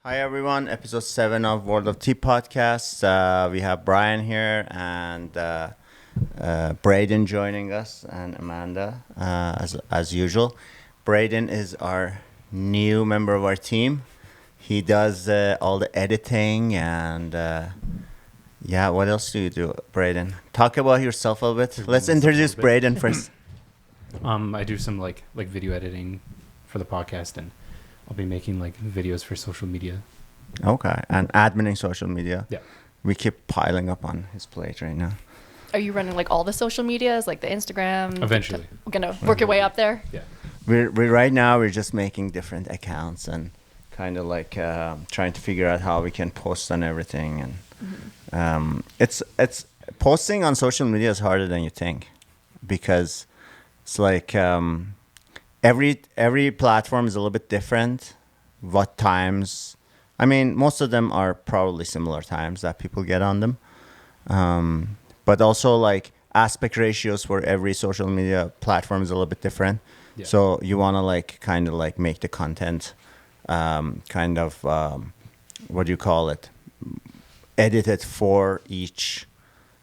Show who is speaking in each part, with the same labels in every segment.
Speaker 1: Hi everyone, episode 7 of World of Tea podcast. We have Brian here and Braeden joining us and Amanda as usual. Braeden is our new member of our team. He does all the editing and what else do you do, Braeden? Talk about yourself a little bit. Let's introduce Braeden first.
Speaker 2: I do some like video editing for the podcast, and I'll be making like videos for social media.
Speaker 1: Okay, and adminning social media.
Speaker 2: Yeah.
Speaker 1: We keep piling up on his plate right now.
Speaker 3: Are you running like all the social medias, like the Instagram?
Speaker 2: Eventually.
Speaker 3: We're gonna work your way up there.
Speaker 2: Yeah.
Speaker 1: We're right now we're just making different accounts and kind of like trying to figure out how we can post on everything, and it's posting on social media is harder than you think, because it's like every platform is a little bit different. What times? I mean, most of them are probably similar times that people get on them, but also like aspect ratios for every social media platform is a little bit different.
Speaker 2: Yeah.
Speaker 1: So you want to like kind of like make the content what do you call it? Edited for each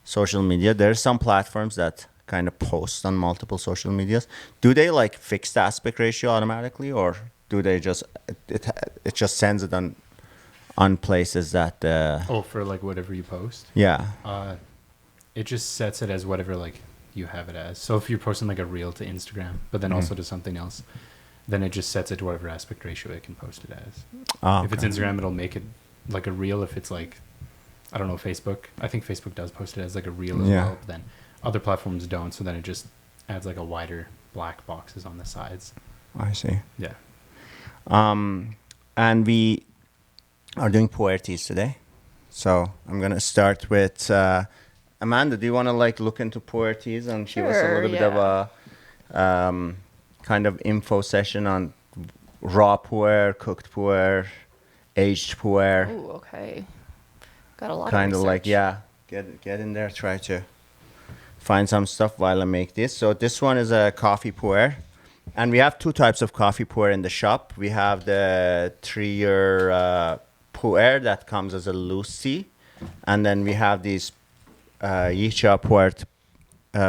Speaker 1: social media. There's some platforms that kind of post on multiple social medias. Do they like fix the aspect ratio automatically, or do they just it just sends it on places that
Speaker 2: For like whatever you post.
Speaker 1: yeah.
Speaker 2: It just sets it as whatever like you have it as. So if you're posting like a reel to Instagram, but then also to something else, then it just sets it to whatever aspect ratio it can post it as. If it's Instagram, it'll make it like a reel. If it's like, I don't know, Facebook. I think Facebook does post it as like a reel as well. But then other platforms don't. So then it just adds like a wider black boxes on the sides.
Speaker 1: I see.
Speaker 2: Yeah.
Speaker 1: And we are doing Pu-erh teas today. So I'm going to start with Amanda. Do you want to like look into Pu-erh teas and give us a little bit of a kind of info session on raw Pu-erh, cooked Pu-erh, aged Pu-erh?
Speaker 3: Ooh, okay. Got a lot
Speaker 1: Kind
Speaker 3: of
Speaker 1: of like, get in there, try to find some stuff while I make this. So this one is a coffee Pu-erh. And we have two types of coffee Pu-erh in the shop. We have the 3-year Pu-erh that comes as a loose tea. And then we have these Yicha Pu-erh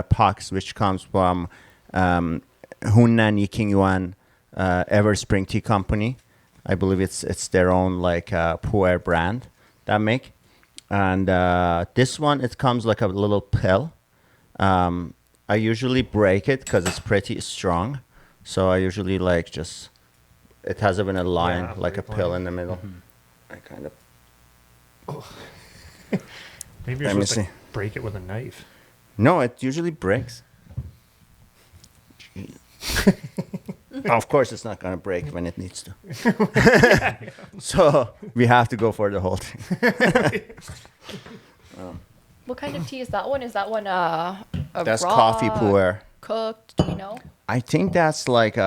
Speaker 1: pucks, which comes from Hunan Yiking Yuan Everspring Tea Company. I believe it's their own like Pu-erh brand that make. And this one, it comes like a little pill. I usually break it because it's pretty strong. So I usually like just, it has even a line, like a pill in the middle.
Speaker 2: Mm-hmm.
Speaker 1: I kind of.
Speaker 4: Maybe you're supposed to break it with a knife.
Speaker 1: No, it usually breaks. Of course, it's not going to break when it needs to. So we have to go for the whole thing.
Speaker 3: What kind of tea is that one? Is that one
Speaker 1: That's
Speaker 3: raw,
Speaker 1: coffee Pu-erh.
Speaker 3: cooked? Do you know?
Speaker 1: I think that's like we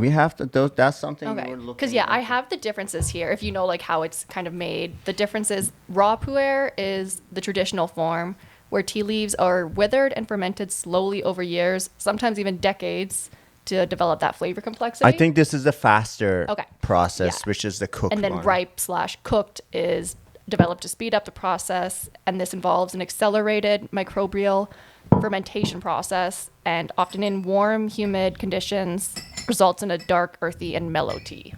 Speaker 1: have to, that's something
Speaker 3: Okay.
Speaker 1: we're looking
Speaker 3: Because I
Speaker 1: into.
Speaker 3: have the differences here. If you know like how it's kind of made, the difference is raw Pu-erh is the traditional form where tea leaves are withered and fermented slowly over years, sometimes even decades, to develop that flavor complexity.
Speaker 1: I think this is the faster process,
Speaker 3: Yeah.
Speaker 1: which is the cooked
Speaker 3: And then
Speaker 1: one.
Speaker 3: ripe/cooked is developed to speed up the process, and this involves an accelerated microbial fermentation process, and often in warm, humid conditions, results in a dark, earthy, and mellow tea.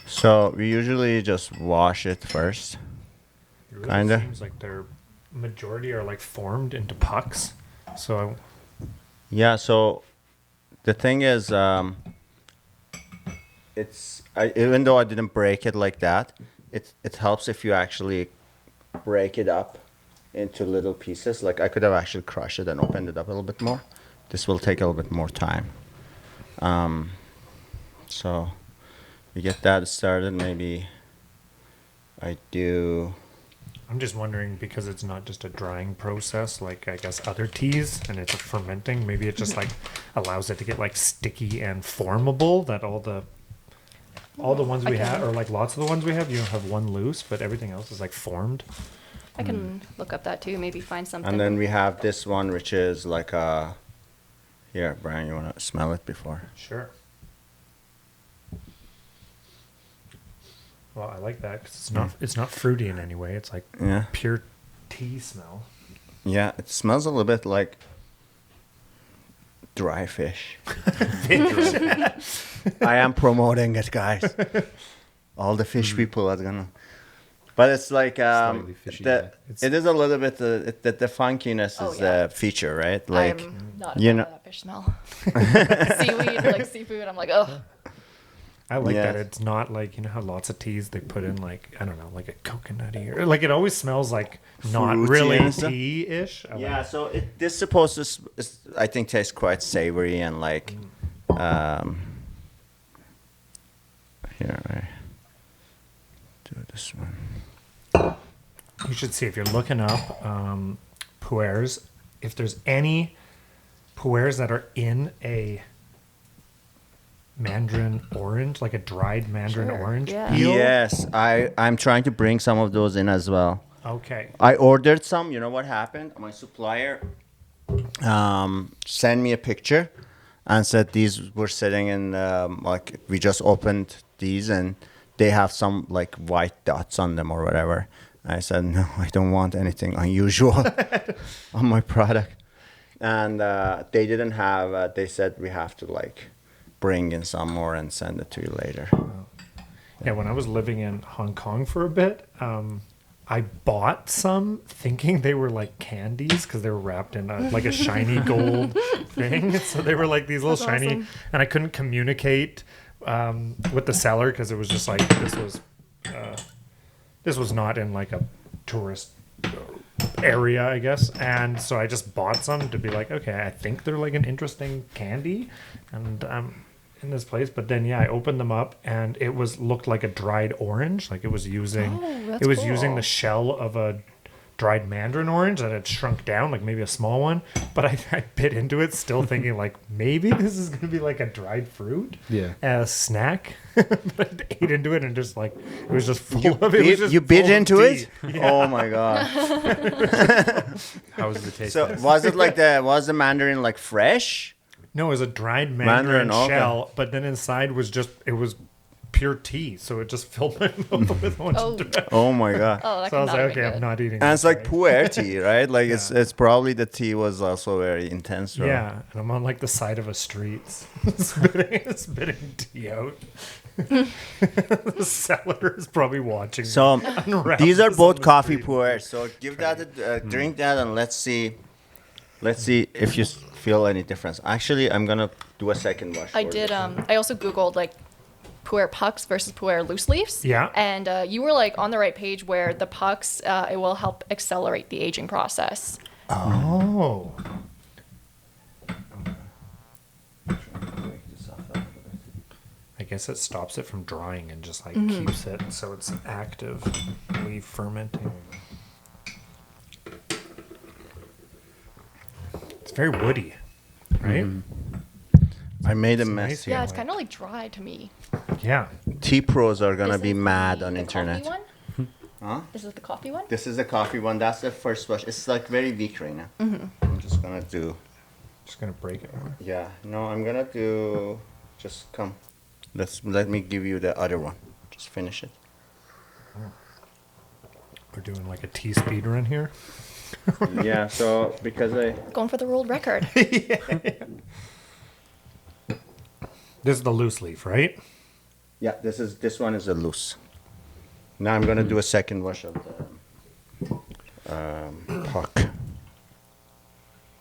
Speaker 1: So we usually just wash it first.
Speaker 4: It really
Speaker 1: Kinda.
Speaker 4: seems like their majority are like formed into pucks. So
Speaker 1: Yeah, so the thing is, even though I didn't break it like that, it helps if you actually break it up into little pieces. Like I could have actually crushed it and opened it up a little bit more. This will take a little bit more time. So we get that started. Maybe I do.
Speaker 4: I'm just wondering, because it's not just a drying process like I guess other teas, and it's a fermenting, maybe it just like allows it to get like sticky and formable, that all the ones we have, or like lots of the ones we have, you have one loose, but everything else is like formed.
Speaker 3: I can look up that too, maybe find something.
Speaker 1: And then we have this one, which is like a. Here, Brian, you want to smell it before?
Speaker 4: Sure. Well, I like that because it's not fruity in any way. It's like
Speaker 1: Yeah.
Speaker 4: pure tea smell.
Speaker 1: Yeah, it smells a little bit like dry fish. I am promoting it, guys. All the fish people are gonna. But it's like
Speaker 2: Slightly fishy, yeah.
Speaker 1: it is a little bit the funkiness is
Speaker 3: yeah.
Speaker 1: a feature, right? Like
Speaker 3: I'm not a
Speaker 1: you
Speaker 3: fan
Speaker 1: know-
Speaker 3: of that fish smell. Seaweed, like seafood, I'm like, oh.
Speaker 4: I like that.
Speaker 1: Yeah.
Speaker 4: It's not like, you know how lots of teas they put in like, I don't know, like a coconutty or like it always smells like not
Speaker 1: Fruity
Speaker 4: really
Speaker 1: and stuff.
Speaker 4: tea-ish. I
Speaker 1: Yeah,
Speaker 4: like-
Speaker 1: so this supposed to I think tastes quite savory and like here I do this one.
Speaker 4: You should see if you're looking up Pu-erhs, if there's any Pu-erhs that are in a mandarin orange, like a dried mandarin
Speaker 3: Sure,
Speaker 4: orange
Speaker 3: yeah.
Speaker 4: peel.
Speaker 1: Yes, I'm trying to bring some of those in as well.
Speaker 4: Okay.
Speaker 1: I ordered some. You know what happened? My supplier sent me a picture and said these were sitting in like we just opened these and they have some like white dots on them or whatever. I said no, I don't want anything unusual on my product. And they didn't have. They said we have to like bring in some more and send it to you later.
Speaker 4: Yeah, when I was living in Hong Kong for a bit, I bought some thinking they were like candies because they were wrapped in like a shiny gold thing. So they were like these little
Speaker 3: That's
Speaker 4: shiny,
Speaker 3: awesome.
Speaker 4: and I couldn't communicate with the seller because it was just like this was not in like a tourist area, I guess. And so I just bought some to be like, okay, I think they're like an interesting candy, and in this place. But then I opened them up and it looked like a dried orange, like it was using
Speaker 3: that's
Speaker 4: using
Speaker 3: cool.
Speaker 4: the shell of a dried mandarin orange that had shrunk down, like maybe a small one. But I bit into it still thinking like maybe this is gonna be like a dried fruit snack. But I ate into it and just like it was just full of it. Was just
Speaker 1: You bit
Speaker 4: full of
Speaker 1: into
Speaker 4: tea.
Speaker 1: it? Oh my god!
Speaker 2: How was the taste?
Speaker 1: So
Speaker 2: test?
Speaker 1: was the mandarin like fresh?
Speaker 4: No, it was a dried mandarin,
Speaker 1: Mandarin, okay.
Speaker 4: shell, but then inside was pure tea, so it just filled my mouth with a bunch
Speaker 3: Oh.
Speaker 4: of
Speaker 1: Oh my god!
Speaker 3: Oh, that
Speaker 4: So I was
Speaker 3: could
Speaker 4: like,
Speaker 3: not be
Speaker 4: okay, I'm
Speaker 3: good.
Speaker 4: not eating.
Speaker 1: And it's
Speaker 4: this,
Speaker 1: like
Speaker 4: right?
Speaker 1: Pu-erh tea, right? Like it's probably the tea was also very intense. Right?
Speaker 4: Yeah, and I'm on like the side of a street, spitting tea out. The seller is probably watching.
Speaker 1: So
Speaker 4: me unwrap
Speaker 1: these are
Speaker 4: this
Speaker 1: both
Speaker 4: on the
Speaker 1: coffee
Speaker 4: street.
Speaker 1: Pu-erh. So give that a drink that and let's see if you feel any difference. Actually, I'm gonna do a second wash.
Speaker 3: I
Speaker 1: for
Speaker 3: did.
Speaker 1: you.
Speaker 3: I also googled like Pu-erh pucks versus Pu-erh loose leaves.
Speaker 4: Yeah.
Speaker 3: And you were like on the right page where the pucks it will help accelerate the aging process.
Speaker 4: Oh, I guess it stops it from drying and just like keeps it so it's actively fermenting. It's very woody, right?
Speaker 1: I made a
Speaker 4: It's
Speaker 1: mess
Speaker 4: nice.
Speaker 1: here.
Speaker 3: Yeah, it's kind of like dry to me.
Speaker 4: Yeah.
Speaker 1: Tea pros are gonna
Speaker 3: This
Speaker 1: be
Speaker 3: is
Speaker 1: mad on
Speaker 3: the
Speaker 1: internet.
Speaker 3: coffee one?
Speaker 1: Huh?
Speaker 3: This is the coffee one?
Speaker 1: This is the coffee one. That's the first wash. It's like very weak right now. I'm just gonna do.
Speaker 4: Just gonna break it more.
Speaker 1: Yeah. No, I'm gonna do. Just come. Let me give you the other one. Just finish it.
Speaker 4: We're doing like a tea speed run here.
Speaker 1: Yeah. So because I.
Speaker 3: Going for the world record.
Speaker 4: This is the loose leaf, right?
Speaker 1: Yeah. This one is a loose. Now I'm gonna do a second wash of the puck.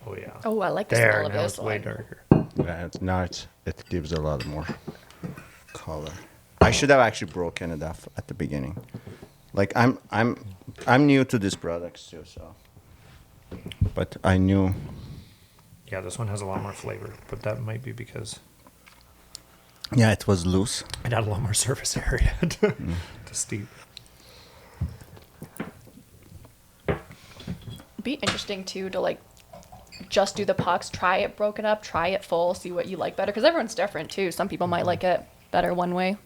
Speaker 4: Oh yeah.
Speaker 3: Oh, I like the
Speaker 4: There,
Speaker 3: smell of
Speaker 4: now
Speaker 3: this
Speaker 4: it's way
Speaker 3: one.
Speaker 4: darker.
Speaker 1: Now it gives a lot more color. I should have actually broken it off at the beginning. Like I'm new to these products too, so. But I knew.
Speaker 4: Yeah, this one has a lot more flavor, but that might be because
Speaker 1: Yeah, it was loose.
Speaker 4: it had a lot more surface area to steep.
Speaker 3: It'd be interesting too to like just do the pucks, try it broken up, try it full, see what you like better. Because everyone's different too. Some people might like it better one way.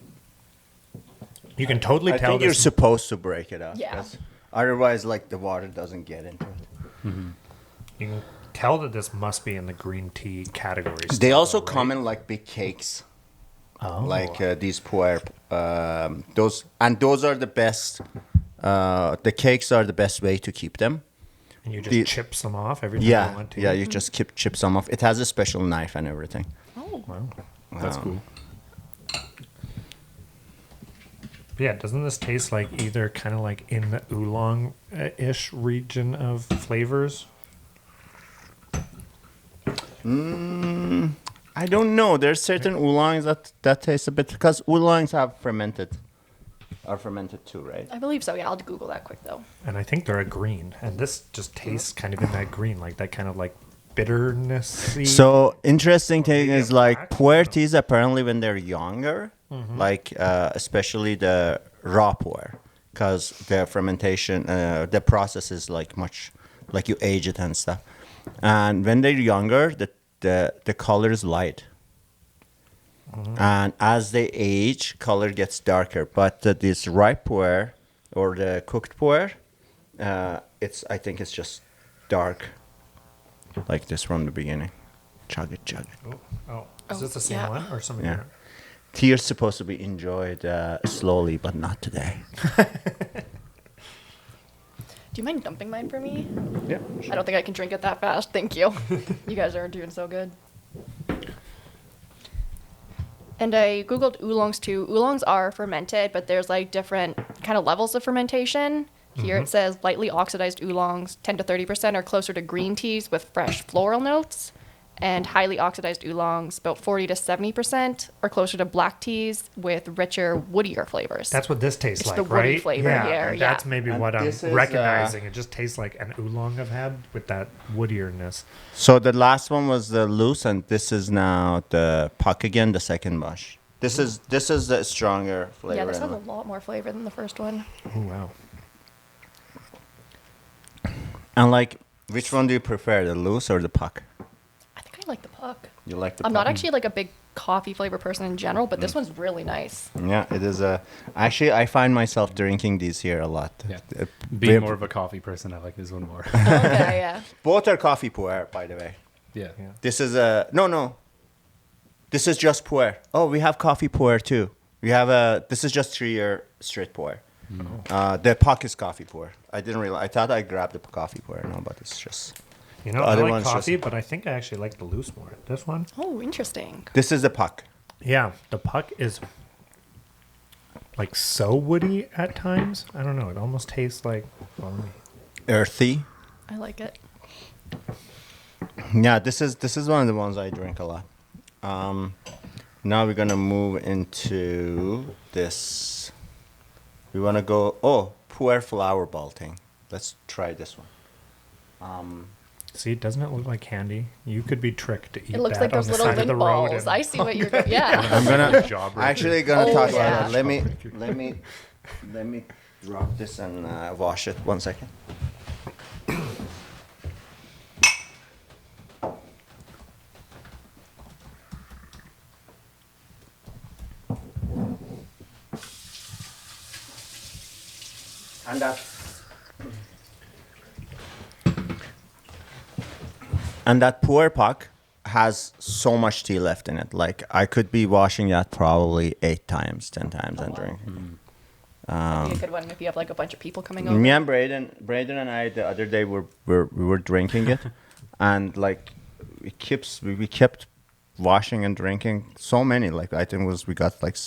Speaker 4: You can totally
Speaker 1: I
Speaker 4: tell
Speaker 1: think you're
Speaker 4: this.
Speaker 1: supposed to break it up.
Speaker 3: Yeah.
Speaker 1: 'Cause otherwise, like the water doesn't get into it.
Speaker 4: You can tell that this must be in the green tea category.
Speaker 1: They
Speaker 4: still,
Speaker 1: also
Speaker 4: though,
Speaker 1: come
Speaker 4: right?
Speaker 1: in like big cakes. like these Pu-erh. Those are the best. The cakes are the best way to keep them.
Speaker 4: And you just chip some off every time you want to.
Speaker 1: Yeah, you just chip some off. It has a special knife and everything.
Speaker 3: Oh.
Speaker 4: Wow.
Speaker 2: That's cool.
Speaker 4: But yeah, doesn't this taste like either kind of like in the oolong-ish region of flavors?
Speaker 1: I don't know. There's certain oolongs that taste a bit, because oolongs are fermented too, right?
Speaker 3: I believe so. Yeah, I'll Google that quick though.
Speaker 4: And I think they're a green. And this just tastes kind of in that green, like that kind of like bitterness-y.
Speaker 1: So interesting thing
Speaker 4: Maybe
Speaker 1: is
Speaker 4: a
Speaker 1: like
Speaker 4: black?
Speaker 1: Pu-erh teas apparently when they're younger, like especially the raw Pu-erh, because the fermentation, the process is like much like you age it and stuff. And when they're younger, the color is light. And as they age, color gets darker. But this ripe Pu-erh or the cooked Pu-erh, I think it's just dark, like this from the beginning. Chug it.
Speaker 4: Oh, is this the same
Speaker 3: yeah.
Speaker 4: one or something
Speaker 1: Yeah.
Speaker 4: different?
Speaker 1: Tea is supposed to be enjoyed slowly, but not today.
Speaker 3: Do you mind dumping mine for me?
Speaker 4: Yeah.
Speaker 3: I don't think I can drink it that fast. Thank you. You guys are doing so good. And I Googled oolongs too. Oolongs are fermented, but there's like different kind of levels of fermentation. Here it says lightly oxidized oolongs, 10 to 30%, are closer to green teas with fresh floral notes. And highly oxidized oolongs, about 40 to 70%, are closer to black teas with richer, woodier flavors.
Speaker 4: That's what this tastes
Speaker 3: It's
Speaker 4: like,
Speaker 3: the woody
Speaker 4: right?
Speaker 3: flavor
Speaker 4: yeah,
Speaker 3: here,
Speaker 4: and
Speaker 3: yeah.
Speaker 4: that's maybe
Speaker 1: And
Speaker 4: what I'm
Speaker 1: this is,
Speaker 4: recognizing. It just tastes like an oolong I've had with that woodierness.
Speaker 1: So the last one was the loose, and this is now the puck again, the second mush. This is the stronger flavor.
Speaker 3: yeah, this has a
Speaker 1: anyway.
Speaker 3: lot more flavor than the first one.
Speaker 4: Oh, wow.
Speaker 1: And like, which one do you prefer, the loose or the puck?
Speaker 3: I think I like the puck.
Speaker 1: You like the
Speaker 3: I'm
Speaker 1: puck?
Speaker 3: not actually like a big coffee flavor person in general, but this one's really nice.
Speaker 1: Yeah, it is actually, I find myself drinking these here a lot.
Speaker 2: Yeah.
Speaker 1: Uh,
Speaker 2: Being
Speaker 1: we-
Speaker 2: more of a coffee person, I like this one more.
Speaker 3: Okay, yeah.
Speaker 1: Both are coffee Pu-erh, by the way.
Speaker 2: Yeah.
Speaker 4: Yeah.
Speaker 1: This is no. This is just Pu-erh. Oh, we have coffee Pu-erh too. We have this is just 3-year straight Pu-erh. The puck is coffee Pu-erh. I didn't realize. I thought I grabbed the coffee Pu-erh. No, but it's just.
Speaker 4: You know,
Speaker 1: The
Speaker 4: I
Speaker 1: other
Speaker 4: like
Speaker 1: one's just-
Speaker 4: coffee, but I think I actually like the loose more. This one?
Speaker 3: Oh, interesting.
Speaker 1: This is the puck.
Speaker 4: Yeah, the puck is like so woody at times. I don't know. It almost tastes like
Speaker 1: Earthy.
Speaker 3: I like it.
Speaker 1: Yeah, this is one of the ones I drink a lot. Now we're gonna move into this. We wanna go Pu-erh flower balting. Let's try this one.
Speaker 4: See, doesn't it look like candy? You could be tricked to eat
Speaker 3: It looks
Speaker 4: that
Speaker 3: like those
Speaker 4: on the
Speaker 3: little
Speaker 4: side of
Speaker 3: lint
Speaker 4: the road.
Speaker 3: balls.
Speaker 4: and-
Speaker 3: I see what you're doing. Yeah.
Speaker 1: I'm gonna
Speaker 2: Job right
Speaker 1: actually
Speaker 2: there.
Speaker 1: gonna
Speaker 3: Oh,
Speaker 1: talk
Speaker 3: yeah.
Speaker 1: about that. Let me drop this and wash it. 1 second. And that Pu-erh puck has so much tea left in it. Like I could be washing that probably 8 times, 10 times, and drinking.
Speaker 3: That'd be a good one if you have like a bunch of people coming over.
Speaker 1: Me and Braeden and I the other day we were drinking it, and like we kept washing and drinking so many. Like I think we got like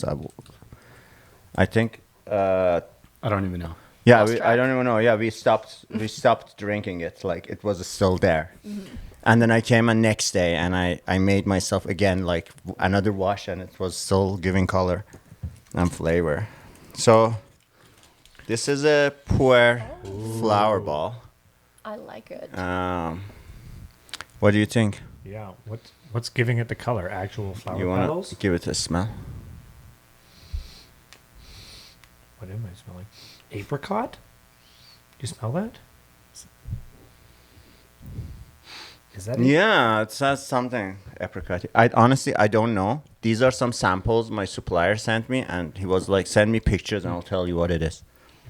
Speaker 1: I think
Speaker 2: I don't even know.
Speaker 1: yeah
Speaker 3: Lost
Speaker 1: I
Speaker 3: track.
Speaker 1: don't even know. Yeah, we stopped drinking it. Like it was still there. And then I came on next day and I made myself again like another wash, and it was still giving color and flavor. So this is a Pu-erh flower ball.
Speaker 3: I like it.
Speaker 1: What do you think?
Speaker 4: Yeah, what's giving it the color? Actual flower
Speaker 1: You want
Speaker 4: petals?
Speaker 1: to give it a smell?
Speaker 4: What am I smelling? Apricot? Do you smell that? Is that it?
Speaker 1: Yeah, it says something apricot. I honestly I don't know. These are some samples my supplier sent me, and he was like, "Send me pictures, and I'll tell you what it is."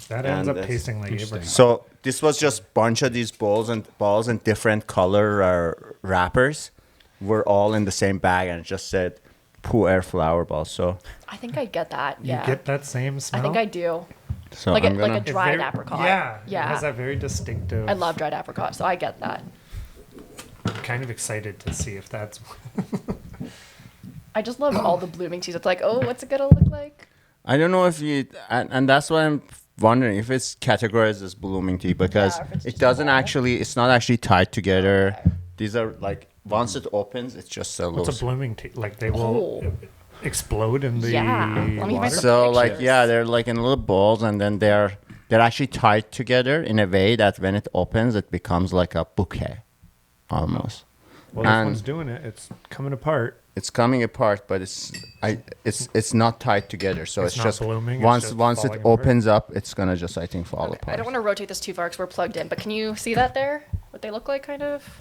Speaker 4: That ends
Speaker 1: And
Speaker 4: up
Speaker 1: that's
Speaker 4: tasting like
Speaker 2: interesting.
Speaker 4: apricot.
Speaker 1: So this was just bunch of these balls and different color wrappers were all in the same bag, and it just said Pu-erh flower balls. So
Speaker 3: I think I get that.
Speaker 4: You
Speaker 3: Yeah.
Speaker 4: get that same smell?
Speaker 3: I think I do.
Speaker 1: so
Speaker 3: Like
Speaker 1: I'm
Speaker 3: a,
Speaker 1: gonna.
Speaker 3: like a dried
Speaker 4: very-
Speaker 3: apricot.
Speaker 4: Yeah.
Speaker 3: Yeah.
Speaker 4: It has that very distinctive.
Speaker 3: I love dried apricot, so I get that.
Speaker 4: I'm kind of excited to see if that's.
Speaker 3: I just love all the blooming teas. It's like, oh, what's it gonna look like?
Speaker 1: I don't know if you, and that's why I'm wondering if it's categorized as blooming tea because
Speaker 3: Yeah, or if it's
Speaker 1: it
Speaker 3: just
Speaker 1: doesn't
Speaker 3: all.
Speaker 1: actually, it's not actually tied together.
Speaker 3: Okay.
Speaker 1: These are like once it opens, it's just a
Speaker 4: What's
Speaker 1: little.
Speaker 4: a blooming tea? Like they will
Speaker 3: Oh.
Speaker 4: explode in the
Speaker 3: Yeah. Let me find
Speaker 4: water?
Speaker 3: some
Speaker 1: So like
Speaker 3: pictures.
Speaker 1: yeah, they're like in little balls, and then they're actually tied together in a way that when it opens, it becomes like a bouquet, almost.
Speaker 4: Well, this
Speaker 1: and-
Speaker 4: one's doing it. It's coming apart.
Speaker 1: It's coming apart, but it's not tied together. So
Speaker 4: It's
Speaker 1: it's,
Speaker 4: not
Speaker 1: just
Speaker 4: blooming, it's
Speaker 1: once
Speaker 4: just
Speaker 1: it
Speaker 4: falling apart.
Speaker 1: opens up, it's gonna just I think fall
Speaker 3: Okay,
Speaker 1: apart.
Speaker 3: I don't want to rotate this too far because we're plugged in, but can you see that there? What they look like, kind of?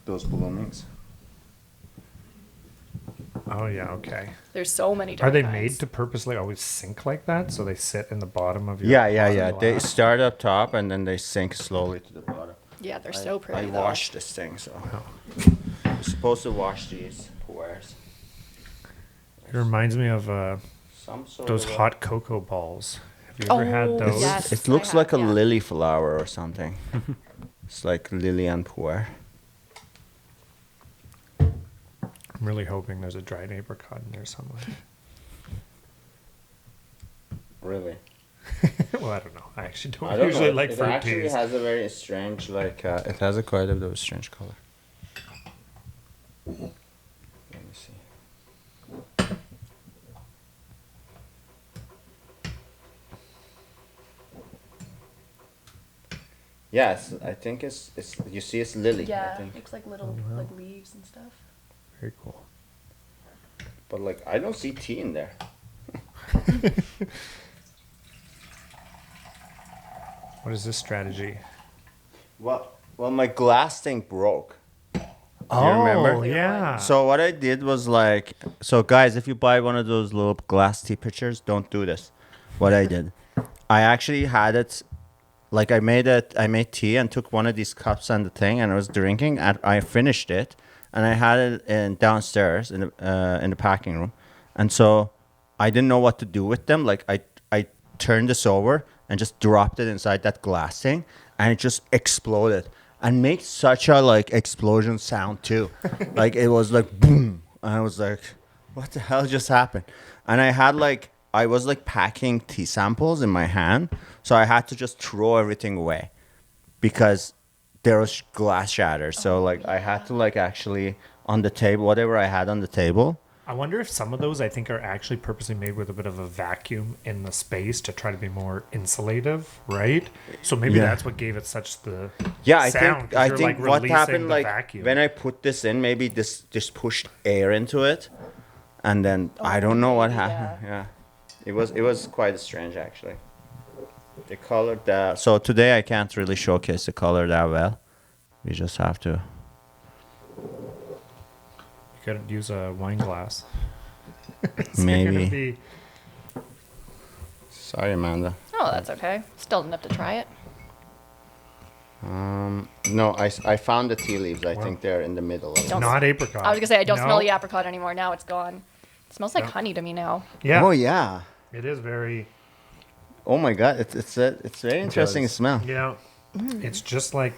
Speaker 1: Those bloomings.
Speaker 4: Oh yeah, okay.
Speaker 3: There's so many
Speaker 4: Are
Speaker 3: different
Speaker 4: they
Speaker 3: kinds.
Speaker 4: made to purposely always sink like that, so they sit in the bottom of your?
Speaker 1: Yeah.
Speaker 4: pot
Speaker 1: They
Speaker 4: glass?
Speaker 1: start up top and then they sink slowly to the bottom.
Speaker 3: Yeah, they're so pretty.
Speaker 1: I
Speaker 3: though.
Speaker 1: washed this thing, so you're supposed to wash these Pu-erhs.
Speaker 4: It reminds me of
Speaker 1: Some sort
Speaker 4: those
Speaker 1: of
Speaker 4: hot cocoa balls. Have you ever had
Speaker 3: Oh,
Speaker 4: those?
Speaker 3: yes.
Speaker 1: It looks
Speaker 3: I
Speaker 1: like a
Speaker 3: have, yeah.
Speaker 1: lily flower or something. It's like lily and Pu-erh.
Speaker 4: I'm really hoping there's a dried apricot in there somewhere.
Speaker 1: Really?
Speaker 4: Well, I don't know. I actually don't,
Speaker 1: I don't
Speaker 4: usually
Speaker 1: know.
Speaker 4: like
Speaker 1: It
Speaker 4: fruit
Speaker 1: actually
Speaker 4: teas.
Speaker 1: has a very strange, like, it has a quite a bit of a strange color. Let me see. Yes, I think it's you see it's lily. I
Speaker 3: Yeah,
Speaker 1: think.
Speaker 3: looks like little
Speaker 4: wow.
Speaker 3: like leaves and stuff.
Speaker 4: Very cool.
Speaker 1: But like I don't see tea in there.
Speaker 4: What is this strategy?
Speaker 1: Well, my glass thing broke.
Speaker 4: Oh,
Speaker 1: remember?
Speaker 4: yeah.
Speaker 1: So what I did was like, so guys, if you buy one of those little glass tea pitchers, don't do this. What I did, I actually had it, like I made tea and took one of these cups and the thing, and I was drinking, and I finished it, and I had it downstairs in the packing room, and so I didn't know what to do with them. Like I turned this over and just dropped it inside that glass thing, and it just exploded. And make such a like explosion sound too. Like it was like boom. And I was like, what the hell just happened? And I was like packing tea samples in my hand. So I had to just throw everything away because there was glass shatter. So like I had to like actually on the table, whatever I had on the table.
Speaker 4: I wonder if some of those I think are actually purposely made with a bit of a vacuum in the space to try to be more insulative, right? So maybe
Speaker 1: Yeah.
Speaker 4: that's what gave it such the
Speaker 1: Yeah, I
Speaker 4: sound,
Speaker 1: think
Speaker 4: 'cause you're, like,
Speaker 1: what
Speaker 4: releasing
Speaker 1: happened
Speaker 4: the
Speaker 1: like
Speaker 4: vacuum.
Speaker 1: when I put this in, maybe this just pushed air into it, and then I don't know what
Speaker 3: maybe,
Speaker 1: happened. Yeah, it was quite strange actually. The color that so today I can't really showcase the color that well. We just have to.
Speaker 4: You could use a wine glass. It's
Speaker 1: Maybe.
Speaker 4: gonna be-
Speaker 1: Sorry, Amanda.
Speaker 3: Oh, that's okay. Still enough to try it.
Speaker 1: No, I found the tea leaves. I
Speaker 4: Wow.
Speaker 1: think they're in the middle. Of it.
Speaker 3: Don't-
Speaker 4: not apricot.
Speaker 3: I was gonna say I don't smell
Speaker 4: No.
Speaker 3: the apricot anymore. Now it's gone. It smells like
Speaker 4: No.
Speaker 3: honey to me now.
Speaker 4: Yeah,
Speaker 1: Oh yeah.
Speaker 4: it is very.
Speaker 1: Oh my God, it's very interesting
Speaker 2: does.
Speaker 1: smell.
Speaker 4: Yeah, it's just like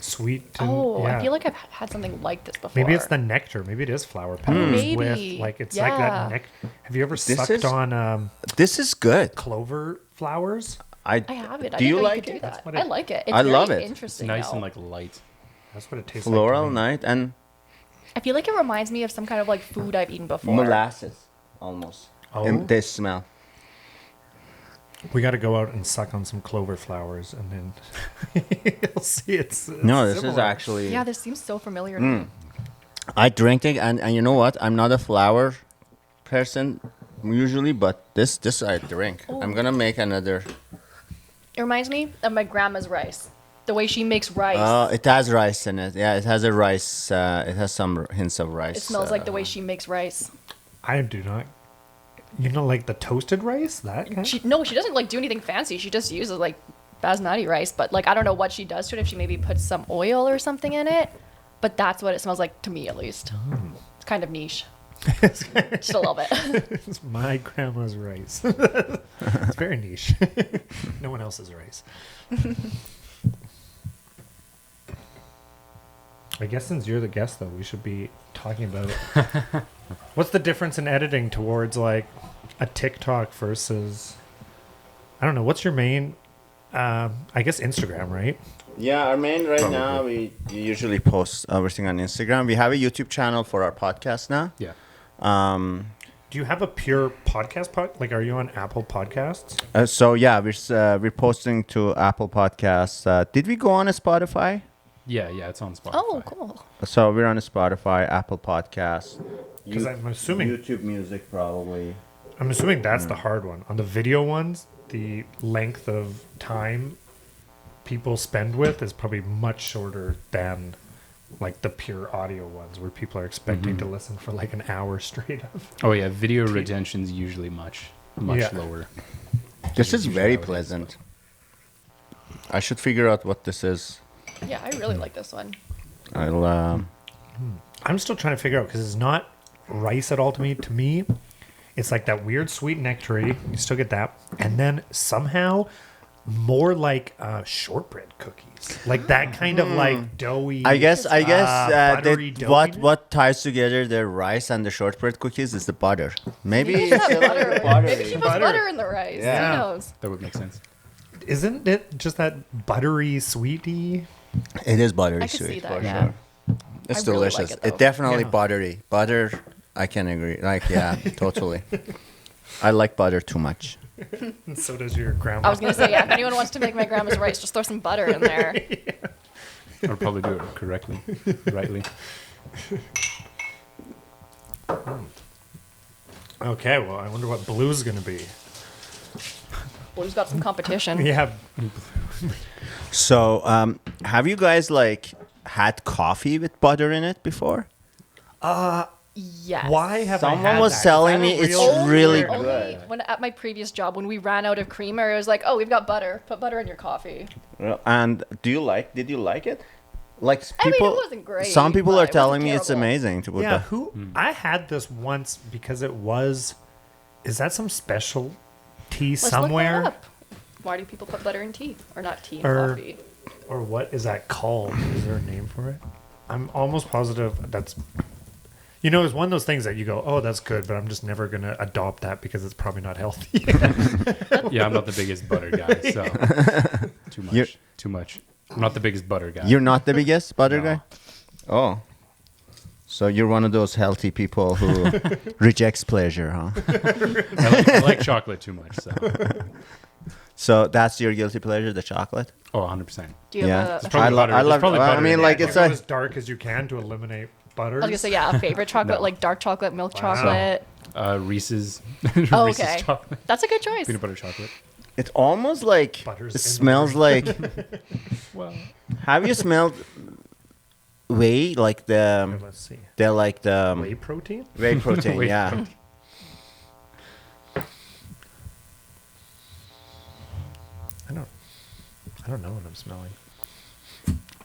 Speaker 4: sweet. And,
Speaker 3: Oh,
Speaker 4: yeah.
Speaker 3: I feel like I've had something like this before.
Speaker 4: Maybe it's the nectar. Maybe it is flower petals
Speaker 3: Maybe.
Speaker 4: with like it's like
Speaker 3: Yeah.
Speaker 4: that nectar. Have you ever
Speaker 1: This
Speaker 4: sucked
Speaker 1: is-
Speaker 4: on
Speaker 1: This is good.
Speaker 4: clover flowers?
Speaker 3: I have it. I
Speaker 1: Do
Speaker 3: didn't
Speaker 1: you
Speaker 3: know
Speaker 1: like
Speaker 3: could do
Speaker 1: it?
Speaker 3: that.
Speaker 4: That's what
Speaker 3: I
Speaker 4: it-
Speaker 3: like it. It's
Speaker 1: I
Speaker 3: very
Speaker 1: love it.
Speaker 2: It's
Speaker 3: Interesting.
Speaker 2: nice
Speaker 3: though.
Speaker 2: and like light.
Speaker 4: That's what it tastes
Speaker 1: Floral
Speaker 4: like. to me.
Speaker 1: night and
Speaker 3: I feel like it reminds me of some kind of like food I've eaten before.
Speaker 1: molasses almost.
Speaker 4: Oh.
Speaker 1: They smell.
Speaker 4: We got to go out and suck on some clover flowers, and then you'll see it's
Speaker 1: No, this is
Speaker 4: similar.
Speaker 1: actually.
Speaker 3: Yeah, this seems so familiar to me.
Speaker 1: I drink it, and you know what? I'm not a flower person usually, but this I drink.
Speaker 3: Oh.
Speaker 1: I'm gonna make another.
Speaker 3: It reminds me of my grandma's rice. The way she makes rice.
Speaker 1: It has rice in it. Yeah, it has a rice. It has some hints of rice.
Speaker 3: It smells like the way she makes rice.
Speaker 4: I do not. You know, like the toasted rice, that kind.
Speaker 3: She doesn't like do anything fancy. She just uses like basmati rice, but like I don't know what she does to it. If she maybe puts some oil or something in it, but that's what it smells like to me at least. It's kind of niche. Just a little bit.
Speaker 4: It's my grandma's rice. It's very niche. No one else's rice. I guess since you're the guest, though, we should be talking about what's the difference in editing towards like a TikTok versus, I don't know, what's your main, I guess Instagram, right?
Speaker 1: Yeah, our main right now, we usually post everything on Instagram. We have a YouTube channel for our podcast now.
Speaker 2: Yeah.
Speaker 4: Do you have a pure podcast like, are you on Apple Podcasts?
Speaker 1: So yeah, we're posting to Apple Podcasts. Did we go on a Spotify?
Speaker 2: Yeah, it's on Spotify.
Speaker 3: Oh, cool.
Speaker 1: So we're on a Spotify, Apple Podcasts.
Speaker 4: Because I'm assuming
Speaker 1: YouTube Music probably.
Speaker 4: I'm assuming that's the hard one. On the video ones, the length of time people spend with is probably much shorter than like the pure audio ones where people are expecting to listen for like an hour straight of.
Speaker 2: Oh yeah, video retention's usually much lower.
Speaker 1: This is very pleasant. I should figure out what this is.
Speaker 3: Yeah, I really like this one.
Speaker 4: I'm still trying to figure out because it's not rice at all to me. To me, it's like that weird sweet nectary. You still get that, and then somehow more like shortbread cookies, like that kind of like doughy.
Speaker 1: I guess
Speaker 4: buttery doughiness.
Speaker 1: what ties together the rice and the shortbread cookies is the butter. Maybe
Speaker 3: Maybe she
Speaker 1: it's
Speaker 3: puts
Speaker 1: a little buttery.
Speaker 3: butter in the rice.
Speaker 1: Yeah.
Speaker 3: Who knows?
Speaker 2: That would make sense.
Speaker 4: Isn't it just that buttery sweety?
Speaker 1: It is buttery
Speaker 3: I could
Speaker 1: sweet
Speaker 3: see that,
Speaker 1: for
Speaker 3: yeah.
Speaker 1: sure. It's
Speaker 3: I really like
Speaker 1: delicious.
Speaker 3: it, though.
Speaker 1: It definitely
Speaker 4: Yeah.
Speaker 1: buttery. Butter, I can agree. Like, yeah, totally. I like butter too much.
Speaker 4: And so does your grandma.
Speaker 3: I was gonna say, yeah. If anyone wants to make my grandma's rice, just throw some butter in there.
Speaker 2: I'll probably do it correctly, rightly.
Speaker 4: Okay, well, I wonder what blue's gonna be.
Speaker 3: Well, who's got some competition?
Speaker 4: Yeah,
Speaker 1: So, have you guys like had coffee with butter in it before?
Speaker 3: Yes.
Speaker 4: why have I
Speaker 1: Someone
Speaker 4: had
Speaker 1: was
Speaker 4: that? Is
Speaker 1: telling
Speaker 4: that a
Speaker 1: me it's
Speaker 4: real-
Speaker 1: really
Speaker 3: Only
Speaker 1: good.
Speaker 3: when at my previous job, when we ran out of creamer, it was like, oh, we've got butter. Put butter in your coffee.
Speaker 1: And did you like it? Like
Speaker 3: I mean,
Speaker 1: people,
Speaker 3: it wasn't great,
Speaker 1: some people
Speaker 3: but
Speaker 1: are
Speaker 3: it wasn't
Speaker 1: telling me it's
Speaker 3: terrible.
Speaker 1: amazing to put
Speaker 4: Yeah,
Speaker 1: the,
Speaker 4: I had this once because it was. Is that some special tea
Speaker 3: Let's
Speaker 4: somewhere?
Speaker 3: look that up. Why do people put butter in tea or not tea in
Speaker 4: Or-
Speaker 3: coffee?
Speaker 4: Or what is that called? Is there a name for it? I'm almost positive that's. You know, it's one of those things that you go, oh, that's good, but I'm just never going to adopt that because it's probably not healthy.
Speaker 2: Yeah, I'm not the biggest butter guy, so
Speaker 1: You're-
Speaker 2: too much. I'm not the biggest butter guy.
Speaker 1: You're not the biggest butter
Speaker 2: No.
Speaker 1: guy? Oh. So you're one of those healthy people who rejects pleasure, huh?
Speaker 2: I like chocolate too much, so.
Speaker 1: So that's your guilty pleasure, the chocolate?
Speaker 2: Oh, 100%.
Speaker 3: Do you
Speaker 1: Yeah.
Speaker 3: have a?
Speaker 2: probably butter.
Speaker 1: I
Speaker 2: There's
Speaker 1: love.
Speaker 2: probably
Speaker 1: I
Speaker 2: butter
Speaker 1: mean,
Speaker 2: in
Speaker 1: like
Speaker 2: it.
Speaker 1: it's
Speaker 4: Go
Speaker 1: a.
Speaker 4: as dark as you can to eliminate butter.
Speaker 3: I was gonna say, yeah, a favorite chocolate,
Speaker 2: No.
Speaker 3: like dark chocolate, milk
Speaker 4: Wow.
Speaker 3: chocolate.
Speaker 2: Reese's.
Speaker 3: Oh,
Speaker 2: Reese's
Speaker 3: okay.
Speaker 2: chocolate.
Speaker 3: That's a good choice.
Speaker 2: Peanut butter chocolate.
Speaker 1: It's almost like
Speaker 4: Butter's
Speaker 1: it
Speaker 4: in the
Speaker 1: smells
Speaker 4: drink.
Speaker 1: like.
Speaker 2: Well,
Speaker 1: Have you smelled whey? Like
Speaker 4: Here, let's see.
Speaker 1: they're like the
Speaker 4: Whey protein?
Speaker 1: whey protein.
Speaker 2: Whey
Speaker 1: Yeah.
Speaker 2: protein.
Speaker 4: I don't know what I'm smelling.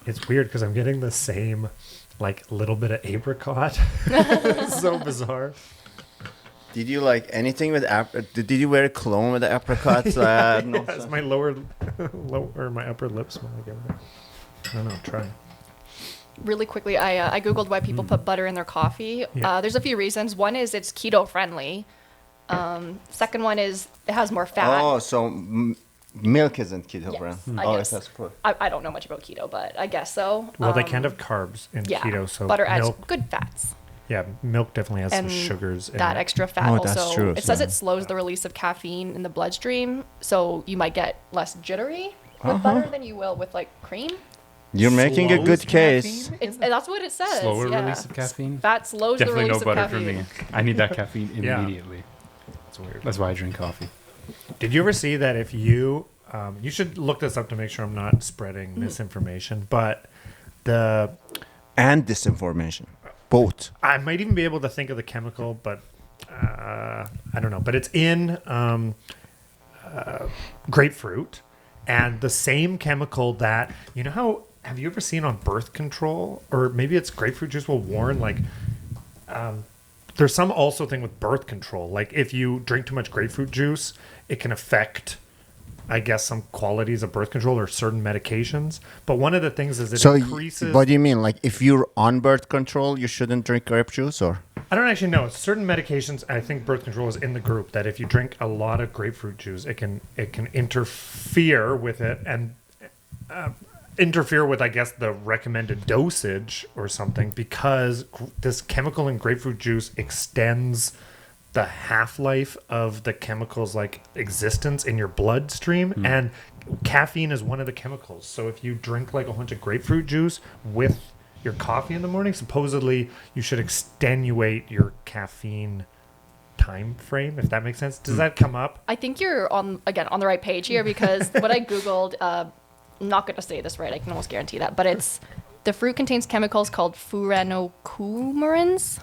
Speaker 4: It's weird because I'm getting the same, like, little bit of apricot. It's so bizarre.
Speaker 1: Did you like anything with Did you wear a cologne with the apricots? No,
Speaker 4: As my lower, my upper lip smell like everything. I don't know. Try.
Speaker 3: Really quickly, I googled why people put butter in their coffee.
Speaker 4: Yeah.
Speaker 3: There's a few reasons. One is it's keto friendly. Second one is it has more fat.
Speaker 1: Oh, so milk isn't keto,
Speaker 3: Yes,
Speaker 1: brand.
Speaker 3: I
Speaker 1: Oh,
Speaker 3: guess.
Speaker 1: that's cool.
Speaker 3: I don't know much about keto, but I guess so.
Speaker 4: Well, they can't have carbs in
Speaker 3: Yeah,
Speaker 4: keto, so
Speaker 3: butter adds
Speaker 4: milk.
Speaker 3: good fats.
Speaker 4: Yeah, milk definitely has
Speaker 3: And
Speaker 4: some sugars.
Speaker 3: That
Speaker 4: in it.
Speaker 3: extra fat
Speaker 1: Oh, that's
Speaker 3: also
Speaker 1: true,
Speaker 3: it says
Speaker 1: so-
Speaker 3: it slows the release of caffeine in the bloodstream, so you might get less jittery with butter than you will with like cream.
Speaker 1: You're making a
Speaker 4: Slows
Speaker 1: good case.
Speaker 4: caffeine?
Speaker 3: And that's what it says.
Speaker 2: slower
Speaker 3: yeah.
Speaker 2: release of caffeine.
Speaker 3: Fat slows
Speaker 2: Definitely
Speaker 3: the
Speaker 2: no
Speaker 3: release
Speaker 2: butter
Speaker 3: of
Speaker 2: for
Speaker 3: caffeine.
Speaker 2: me. I need that caffeine
Speaker 4: Yeah.
Speaker 2: immediately.
Speaker 4: It's weird.
Speaker 2: That's why I drink coffee.
Speaker 4: Did you ever see that if you, you should look this up to make sure I'm not spreading
Speaker 3: Mm-hmm.
Speaker 4: misinformation, but the,
Speaker 1: And disinformation. Both.
Speaker 4: I might even be able to think of the chemical, but I don't know. But it's in grapefruit, and the same chemical that, you know how, have you ever seen on birth control, or maybe it's grapefruit juice will warn like There's some also thing with birth control. Like if you drink too much grapefruit juice, it can affect, I guess, some qualities of birth control or certain medications. But one of the things is it increases.
Speaker 1: What do you mean? Like if you're on birth control, you shouldn't drink grape juice, or?
Speaker 4: I don't actually know. Certain medications, I think birth control is in the group, that if you drink a lot of grapefruit juice, it can interfere with it and interfere with, I guess, the recommended dosage or something, because this chemical in grapefruit juice extends the half-life of the chemicals like existence in your bloodstream, and caffeine is one of the chemicals. So if you drink like a bunch of grapefruit juice with your coffee in the morning, supposedly you should extenuate your caffeine time frame, if that makes sense. Does that come up?
Speaker 3: I think you're on the right page here, because what I googled, I'm not going to say this right, I can almost guarantee that, but it's the fruit contains chemicals called furanocoumarins,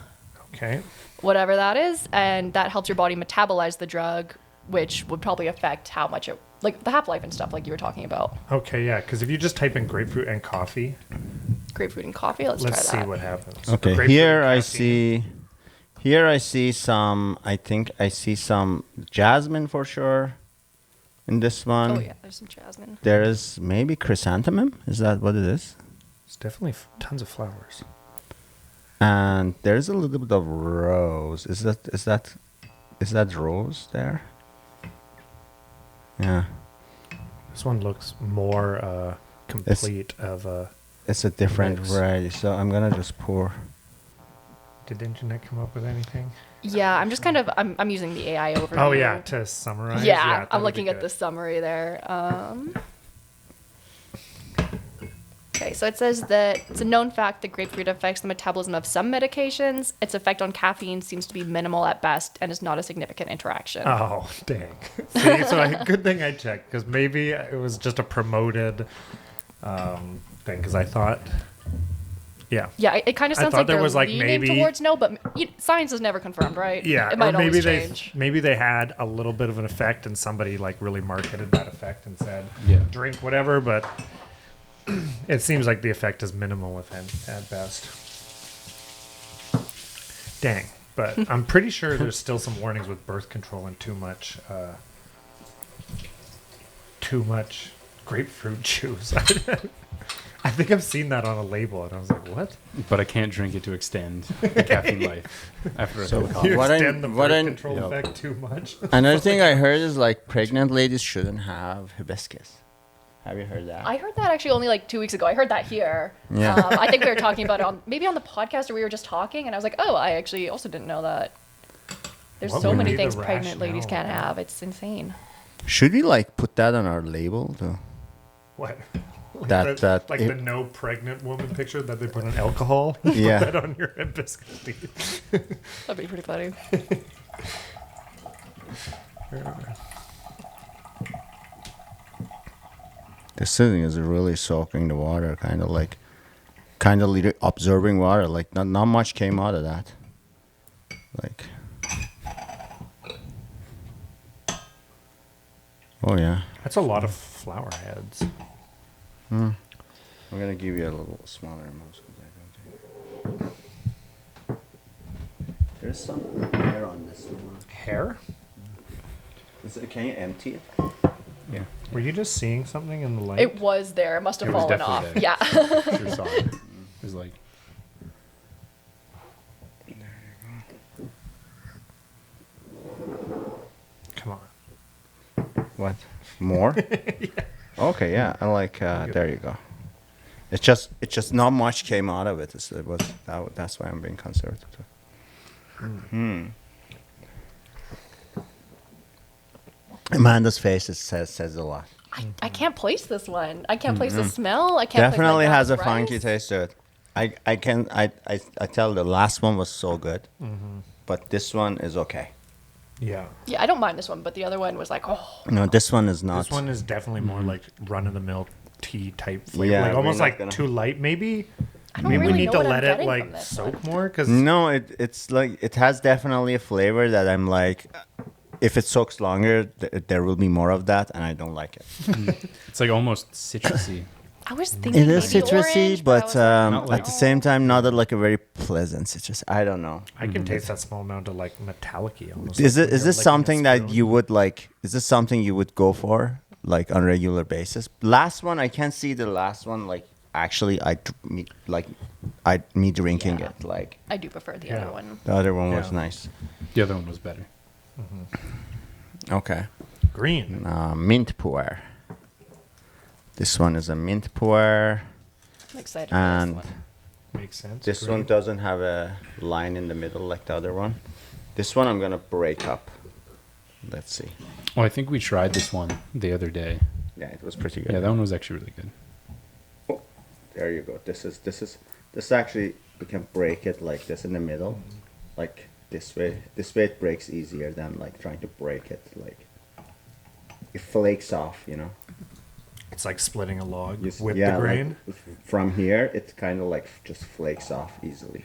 Speaker 4: Okay.
Speaker 3: whatever that is, and that helps your body metabolize the drug, which would probably affect how much it, like the half-life and stuff like you were talking about.
Speaker 4: Okay, yeah, because if you just type in grapefruit and coffee,
Speaker 3: Grapefruit and coffee, let's try
Speaker 4: let's
Speaker 3: that.
Speaker 4: see what happens.
Speaker 1: Okay,
Speaker 4: Grapefruit
Speaker 1: here
Speaker 4: and
Speaker 1: I
Speaker 4: caffeine.
Speaker 1: see some, I think I see some jasmine for sure in this one.
Speaker 3: Oh yeah, there's some jasmine.
Speaker 1: There is maybe chrysanthemum. Is that what it is?
Speaker 4: It's definitely tons of flowers.
Speaker 1: And there's a little bit of rose. Is that rose there? Yeah,
Speaker 4: This one looks more complete of a...
Speaker 1: it's a different
Speaker 4: Mix.
Speaker 1: variety. So I'm gonna just pour.
Speaker 4: Did the internet come up with anything?
Speaker 3: Yeah, I'm just kind of I'm using the AI overview.
Speaker 4: Oh, yeah, to summarize.
Speaker 3: Yeah,
Speaker 4: that
Speaker 3: I'm
Speaker 4: would
Speaker 3: looking
Speaker 4: be
Speaker 3: at the
Speaker 4: good.
Speaker 3: summary there. Okay, so it says that it's a known fact that grapefruit affects the metabolism of some medications. Its effect on caffeine seems to be minimal at best and is not a significant interaction.
Speaker 4: Oh, dang. See, so good thing I checked, because maybe it was just a promoted thing, because I thought... Yeah.
Speaker 3: Yeah, it kind of
Speaker 4: I
Speaker 3: sounds
Speaker 4: thought
Speaker 3: like
Speaker 4: there
Speaker 3: they're
Speaker 4: was, like,
Speaker 3: leaning
Speaker 4: maybe-
Speaker 3: towards no, but science is never confirmed, right?
Speaker 4: Yeah,
Speaker 3: it might
Speaker 4: or maybe
Speaker 3: always change.
Speaker 4: maybe they had a little bit of an effect, and somebody like really marketed that effect and said,
Speaker 2: Yeah.
Speaker 4: drink whatever, but it seems like the effect is minimal at best. Dang, but I'm pretty sure there's still some warnings with birth control and too much grapefruit juice. I think I've seen that on a label, and I was like, "What?"
Speaker 2: But I can't drink it to extend the caffeine life after a
Speaker 1: So-
Speaker 2: cup of coffee.
Speaker 4: You
Speaker 1: What I-
Speaker 4: extend the
Speaker 1: what
Speaker 4: birth
Speaker 1: I-
Speaker 4: control
Speaker 2: Yep.
Speaker 4: effect too much.
Speaker 1: Another thing I heard is like pregnant ladies shouldn't have hibiscus. Have you heard that?
Speaker 3: I heard that actually only like 2 weeks ago. I heard that here.
Speaker 1: Yeah.
Speaker 3: I think we were talking about it on maybe on the podcast, or we were just talking, and I was like, oh, I actually also didn't know that. There's
Speaker 4: What
Speaker 3: so
Speaker 4: would
Speaker 3: many
Speaker 4: be the
Speaker 3: things pregnant ladies
Speaker 4: rationale?
Speaker 3: can't have. It's insane.
Speaker 1: Should we like put that on our label too?
Speaker 4: What? Like
Speaker 1: That- that
Speaker 4: like
Speaker 1: it-
Speaker 4: the no pregnant woman picture that they put on alcohol.
Speaker 1: Yeah.
Speaker 4: Put that on your hibiscus tea.
Speaker 3: That'd be pretty funny.
Speaker 1: This thing is really soaking the water, kind of absorbing water. Like not much came out of that. Like, oh yeah.
Speaker 4: That's a lot of flower heads.
Speaker 1: I'm gonna give you a little smaller amount. 'Cause I don't think... There's some hair on this one.
Speaker 4: Hair?
Speaker 1: Can you empty it?
Speaker 2: Yeah.
Speaker 4: Were you just seeing something in the light?
Speaker 3: It was there. It must have
Speaker 2: It was
Speaker 3: fallen off.
Speaker 2: definitely
Speaker 3: Yeah.
Speaker 2: Sure saw it. It was like,
Speaker 4: Come on.
Speaker 1: What? More? Okay, yeah. I like. There you go. It's just not much came out of it. That's why I'm being conservative. Amanda's face says a lot.
Speaker 3: I can't place this one. I can't place the smell. I can't.
Speaker 1: Definitely
Speaker 3: place, like,
Speaker 1: has a
Speaker 3: rice.
Speaker 1: funky taste to it. I tell the last one was so good, but this one is okay.
Speaker 4: Yeah.
Speaker 3: Yeah, I don't mind this one, but the other one was like, oh,
Speaker 1: No, this one is not.
Speaker 4: This one is definitely more like run of the mill tea type flavor.
Speaker 1: Yeah,
Speaker 4: like
Speaker 1: we're
Speaker 4: almost
Speaker 1: not
Speaker 4: like
Speaker 1: gonna-
Speaker 4: too light maybe.
Speaker 3: I don't
Speaker 4: Maybe
Speaker 3: really
Speaker 4: we need
Speaker 3: know
Speaker 4: to
Speaker 3: what I'm
Speaker 4: let it
Speaker 3: getting
Speaker 4: like
Speaker 3: from this
Speaker 4: soak
Speaker 3: one.
Speaker 4: more, because
Speaker 1: No, it's like it has definitely a flavor that I'm like, if it soaks longer, there will be more of that, and I don't like it.
Speaker 2: it's like almost citrusy.
Speaker 3: I was thinking
Speaker 1: It is
Speaker 3: maybe
Speaker 1: citrusy,
Speaker 3: orange,
Speaker 1: but
Speaker 3: I was like,
Speaker 2: Not like-
Speaker 1: at the same time, not like a very pleasant citrus. I don't know.
Speaker 4: I can taste that small amount of like metallic-y almost.
Speaker 1: Is
Speaker 4: like
Speaker 1: it
Speaker 4: when
Speaker 1: is
Speaker 4: you're
Speaker 1: this
Speaker 4: licking a
Speaker 1: something that
Speaker 4: spoon.
Speaker 1: you would like? Is this something you would go for like on a regular basis? Last one, I can see the last one. Like actually, me drinking
Speaker 3: Yeah.
Speaker 1: it. Like
Speaker 3: I do prefer the
Speaker 4: Yeah.
Speaker 3: other one.
Speaker 1: the other one was
Speaker 4: Yeah.
Speaker 1: nice.
Speaker 2: The other one was better.
Speaker 1: Okay,
Speaker 4: Green.
Speaker 1: mint Pu-erh. This one is a mint Pu-erh,
Speaker 3: I'm excited for
Speaker 1: and
Speaker 3: this one.
Speaker 4: Makes sense.
Speaker 1: this
Speaker 4: Green.
Speaker 1: one doesn't have a line in the middle like the other one. This one I'm gonna break up. Let's see.
Speaker 2: Oh, I think we tried this one the other day.
Speaker 1: Yeah, it was pretty good.
Speaker 2: Yeah, that one was actually really good.
Speaker 1: Oh, there you go. This actually, we can break it like this in the middle, like this way. This way it breaks easier than like trying to break it. Like it flakes off, you know.
Speaker 4: It's like splitting a log
Speaker 1: You s-
Speaker 4: with
Speaker 1: yeah,
Speaker 4: the
Speaker 1: like,
Speaker 4: grain.
Speaker 1: from here, it kind of like just flakes off easily.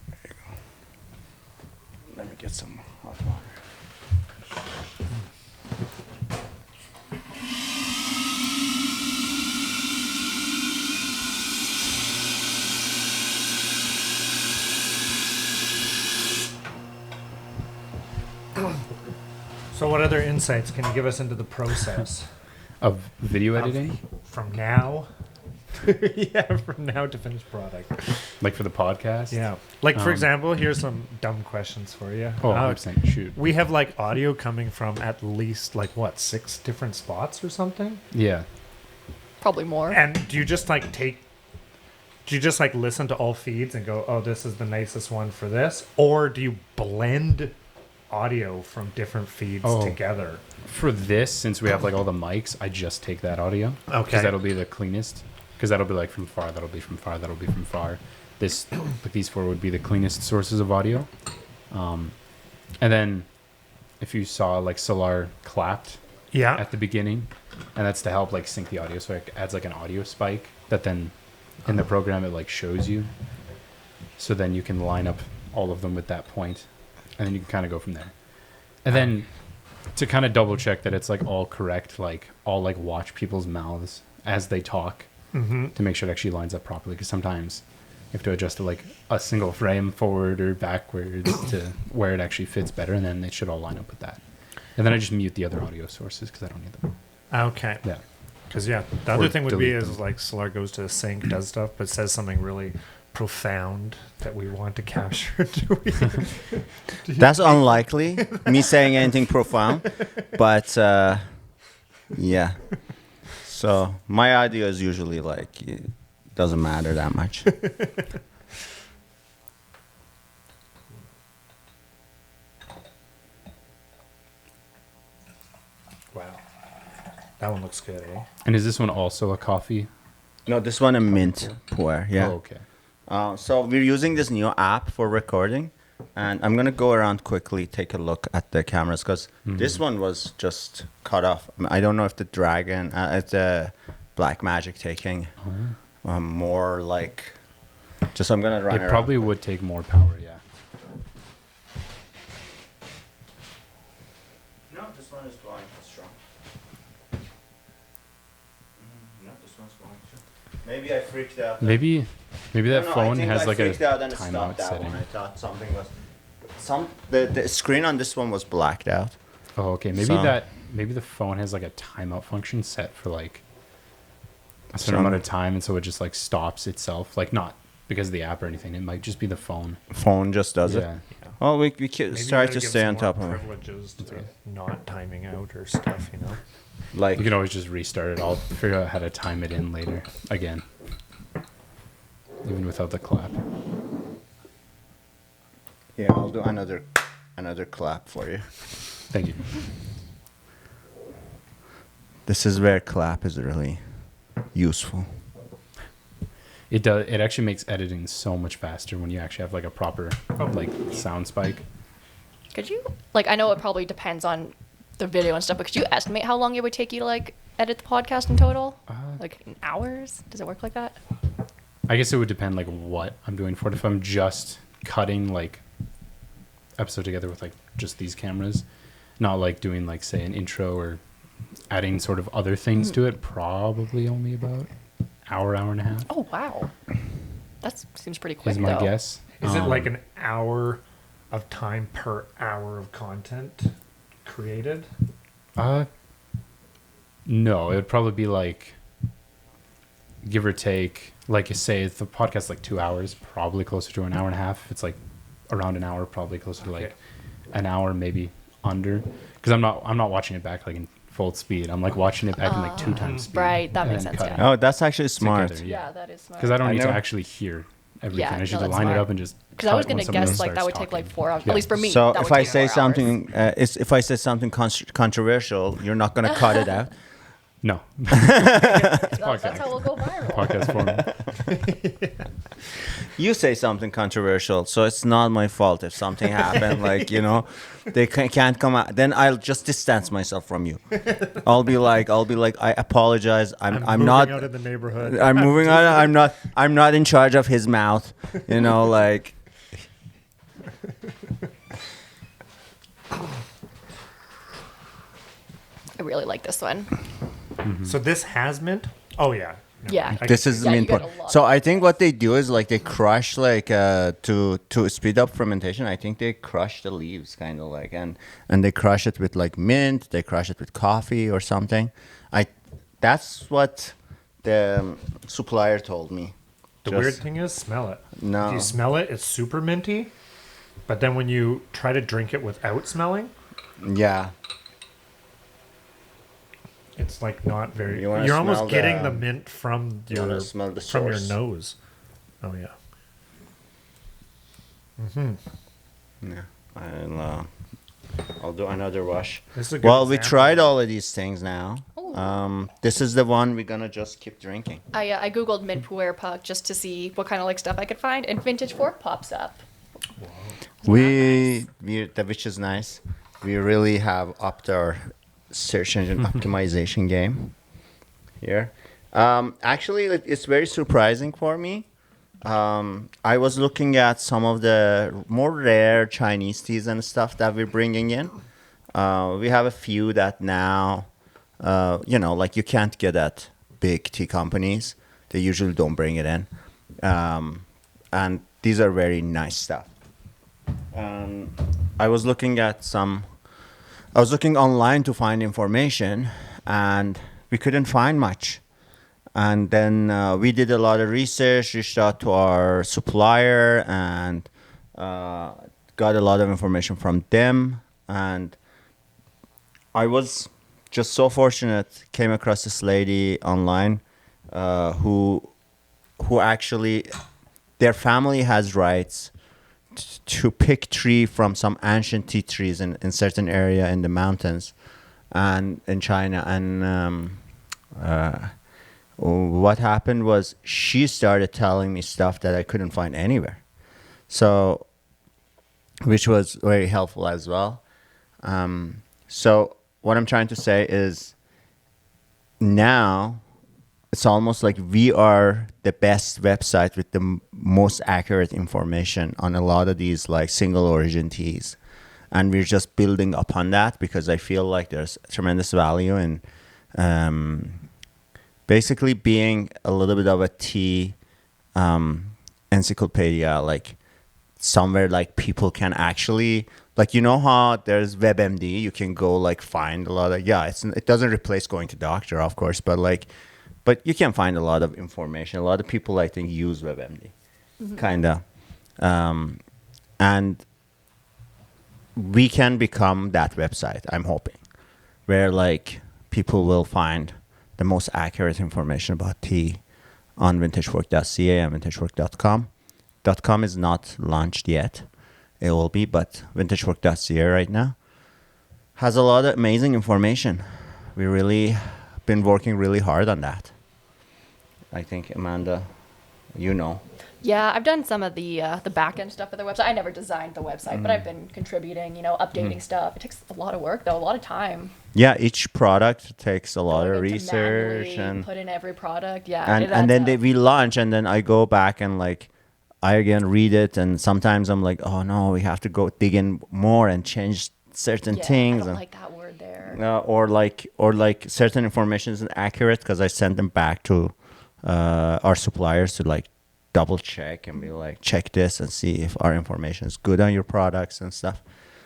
Speaker 1: There you go. Let me get some hot water.
Speaker 4: So, what other insights can you give us into the process
Speaker 2: Of video
Speaker 4: of-
Speaker 2: editing?
Speaker 4: from now? Yeah, from now to finished product.
Speaker 2: Like for the podcast?
Speaker 4: Yeah, like for
Speaker 2: Um,
Speaker 4: example, here's some dumb questions for you.
Speaker 2: Oh, 100%. Shoot.
Speaker 4: we have like audio coming from at least like what 6 different spots or something.
Speaker 2: Yeah.
Speaker 3: Probably more.
Speaker 4: And do you just like listen to all feeds and go, oh, this is the nicest one for this? Or do you blend audio from different feeds
Speaker 2: Oh.
Speaker 4: together?
Speaker 2: For this, since we have like all the mics, I just take that audio.
Speaker 4: Okay.
Speaker 2: Because that'll be the cleanest. Because that'll be like from far, that'll be from far, that'll be from far. This, like these four would be the cleanest sources of audio. And then if you saw like Solar clapped
Speaker 4: Yeah.
Speaker 2: at the beginning, and that's to help like sync the audio. So it adds like an audio spike that then in the program it like shows you. So then you can line up all of them with that point, and then you can kind of go from there. And then to kind of double check that it's like all correct, like I'll like watch people's mouths as they talk to make sure it actually lines up properly. Because sometimes you have to adjust to like a single frame forward or backwards to where it actually fits better, and then they should all line up with that. And then I just mute the other audio sources because I don't need them.
Speaker 4: Okay.
Speaker 2: Yeah.
Speaker 4: Because yeah, the other
Speaker 2: Or
Speaker 4: thing would be
Speaker 2: delete
Speaker 4: is
Speaker 2: them.
Speaker 4: like Solar goes to sync, does stuff, but says something really profound that we want to capture.
Speaker 1: That's unlikely, me saying anything profound, but yeah. So my idea is usually like it doesn't matter that much.
Speaker 4: Wow. That one looks good, eh?
Speaker 2: And is this one also a coffee?
Speaker 1: No, this one a mint Pu-erh, yeah.
Speaker 2: Oh, okay.
Speaker 1: So we're using this new app for recording, and I'm gonna go around quickly, take a look at the cameras because this one was just cut off. I don't know if the Dragon, it's the Black Magic taking more like. Just I'm gonna run.
Speaker 2: It
Speaker 1: around
Speaker 2: probably
Speaker 1: quick.
Speaker 2: would take more power, yeah.
Speaker 1: No, this one is going strong. No, this one's going strong. Maybe I freaked out.
Speaker 2: Maybe that
Speaker 1: No, I
Speaker 2: phone
Speaker 1: think
Speaker 2: has
Speaker 1: I
Speaker 2: like a
Speaker 1: freaked out and it
Speaker 2: timeout
Speaker 1: stopped that
Speaker 2: setting.
Speaker 1: one. I thought something was. The screen on this one was blacked out.
Speaker 2: Oh, okay. Maybe the phone has like a timeout function set for like a certain amount of time, and so it just like stops itself. Like not because of the app or anything. It might just be the phone.
Speaker 1: Phone just does it.
Speaker 2: Yeah.
Speaker 1: Well, we
Speaker 4: Maybe
Speaker 1: try
Speaker 4: you
Speaker 1: to
Speaker 4: gotta give
Speaker 1: stay
Speaker 4: some
Speaker 1: on
Speaker 4: more
Speaker 1: top of it.
Speaker 4: privileges to not timing out or stuff, you know.
Speaker 1: Like
Speaker 2: You can always just restart it. I'll figure out how to time it in later again, even without the clap.
Speaker 1: yeah, I'll do another clap for you.
Speaker 2: Thank you.
Speaker 1: This is where clap is really useful.
Speaker 2: It does. It actually makes editing so much faster when you actually have like a proper like sound spike.
Speaker 3: Could you, like, I know it probably depends on the video and stuff, but could you estimate how long it would take you to, like, edit the podcast in total? Like, in hours? Does it work like that?
Speaker 2: I guess it would depend like what I'm doing for it. If I'm just cutting like episode together with like just these cameras, not like doing like say an intro or adding sort of other things to it, probably only about hour and a half.
Speaker 3: Oh wow, that seems pretty quick.
Speaker 2: Is my
Speaker 3: though.
Speaker 2: guess.
Speaker 4: Is it like an hour of time per hour of content created?
Speaker 2: No, it would probably be like, give or take, like you say, if the podcast like 2 hours, probably closer to an hour and a half. If it's like around an hour, probably closer to like an hour, maybe under. Because I'm not watching it back like in full speed. I'm like watching it back in like 2 times speed.
Speaker 3: Right, that
Speaker 2: and
Speaker 3: makes
Speaker 2: then
Speaker 3: sense.
Speaker 2: cut
Speaker 3: Yeah.
Speaker 2: it
Speaker 1: Oh, that's actually smart.
Speaker 2: together,
Speaker 3: Yeah, that is smart.
Speaker 2: Because I don't
Speaker 1: I
Speaker 2: need to
Speaker 1: know.
Speaker 2: actually hear everything.
Speaker 3: Yeah,
Speaker 2: I just
Speaker 3: no, that's
Speaker 2: line it
Speaker 3: smart.
Speaker 2: up and just.
Speaker 3: Because I was
Speaker 2: cut when
Speaker 3: gonna
Speaker 2: somebody
Speaker 3: guess like that
Speaker 2: starts
Speaker 3: would take
Speaker 2: talking.
Speaker 3: like 4 hours.
Speaker 2: Yeah.
Speaker 3: At least for me.
Speaker 1: So
Speaker 3: that
Speaker 1: if
Speaker 3: would
Speaker 1: I
Speaker 3: take
Speaker 1: say
Speaker 3: 4 hours.
Speaker 1: something, if I say something controversial, you're not gonna cut it out.
Speaker 2: No.
Speaker 3: That's how we'll go viral.
Speaker 2: Podcast form.
Speaker 1: You say something controversial, so it's not my fault if something happened. Like they can't come out. Then I'll just distance myself from you. I'll be like, I apologize. I'm
Speaker 4: moving
Speaker 1: not.
Speaker 4: out of the neighborhood.
Speaker 1: I'm moving on. I'm not in charge of his mouth. Like.
Speaker 3: I really like this one.
Speaker 4: So this has mint? Oh yeah. No,
Speaker 3: Yeah.
Speaker 4: I
Speaker 1: This
Speaker 4: can
Speaker 1: is
Speaker 4: see
Speaker 1: the
Speaker 3: Yeah,
Speaker 1: main
Speaker 3: you get
Speaker 1: point.
Speaker 3: a lot
Speaker 1: So
Speaker 3: of
Speaker 1: I think what they do is like they crush to speed up fermentation. I think they crush the leaves kind of like and they crush it with like mint. They crush it with coffee or something. That's what the supplier told me.
Speaker 4: The
Speaker 1: Just-
Speaker 4: weird thing is, smell it.
Speaker 1: No.
Speaker 4: If you smell it, it's super minty. But then when you try to drink it without smelling,
Speaker 1: Yeah.
Speaker 4: it's like not very.
Speaker 1: You wanna
Speaker 4: You're
Speaker 1: smell
Speaker 4: almost getting
Speaker 1: the-
Speaker 4: the mint from
Speaker 1: You wanna
Speaker 4: your
Speaker 1: smell the
Speaker 4: from your
Speaker 1: source.
Speaker 4: nose. Oh yeah.
Speaker 1: Yeah. I'll do another wash.
Speaker 4: This is a good
Speaker 1: Well, we
Speaker 4: example.
Speaker 1: tried all of these things now.
Speaker 3: Oh.
Speaker 1: This is the one we're gonna just keep drinking.
Speaker 3: I googled mint Pu-erh puck just to see what kind of like stuff I could find, and vintage fork pops up.
Speaker 1: Which is nice. We really have upped our search engine optimization game here. Actually, it's very surprising for me. I was looking at some of the more rare Chinese teas and stuff that we're bringing in. We have a few that now, like you can't get at big tea companies. They usually don't bring it in. And these are very nice stuff. I was looking online to find information, and we couldn't find much. And then we did a lot of research, reached out to our supplier, and got a lot of information from them. And I was just so fortunate, came across this lady online who actually, their family has rights to pick tree from some ancient tea trees in certain area in the mountains and in China. And what happened was she started telling me stuff that I couldn't find anywhere. So, which was very helpful as well. So what I'm trying to say is now it's almost like we are the best website with the most accurate information on a lot of these like single origin teas. And we're just building upon that because I feel like there's tremendous value in basically being a little bit of a tea encyclopedia, like somewhere like people can actually, like, how there's WebMD, you can go like find a lot of, it doesn't replace going to doctor, of course, but you can find a lot of information. A lot of people, I think, use WebMD, kind of. And we can become that website, I'm hoping, where like people will find the most accurate information about tea on vintagefork.ca and vintagefork.com. .com is not launched yet. It will be, but vintagefork.ca right now has a lot of amazing information. We really been working really hard on that. I think, Amanda,
Speaker 3: Yeah, I've done some of the back end stuff for the website. I never designed the website, but I've been contributing, updating stuff. It takes a lot of work, though, a lot of time.
Speaker 1: Yeah, each product takes a lot
Speaker 3: Going
Speaker 1: of
Speaker 3: into
Speaker 1: research
Speaker 3: manually
Speaker 1: and
Speaker 3: put in every product. Yeah,
Speaker 1: and then we launch, and then I go back and like I again read it, and sometimes I'm like, oh no, we have to go dig in more and change certain
Speaker 3: Yeah,
Speaker 1: things,
Speaker 3: I don't
Speaker 1: and
Speaker 3: like that word there.
Speaker 1: or like certain information isn't accurate, because I send them back to our suppliers to like double check and be like, check this and see if our information is good on your products and stuff.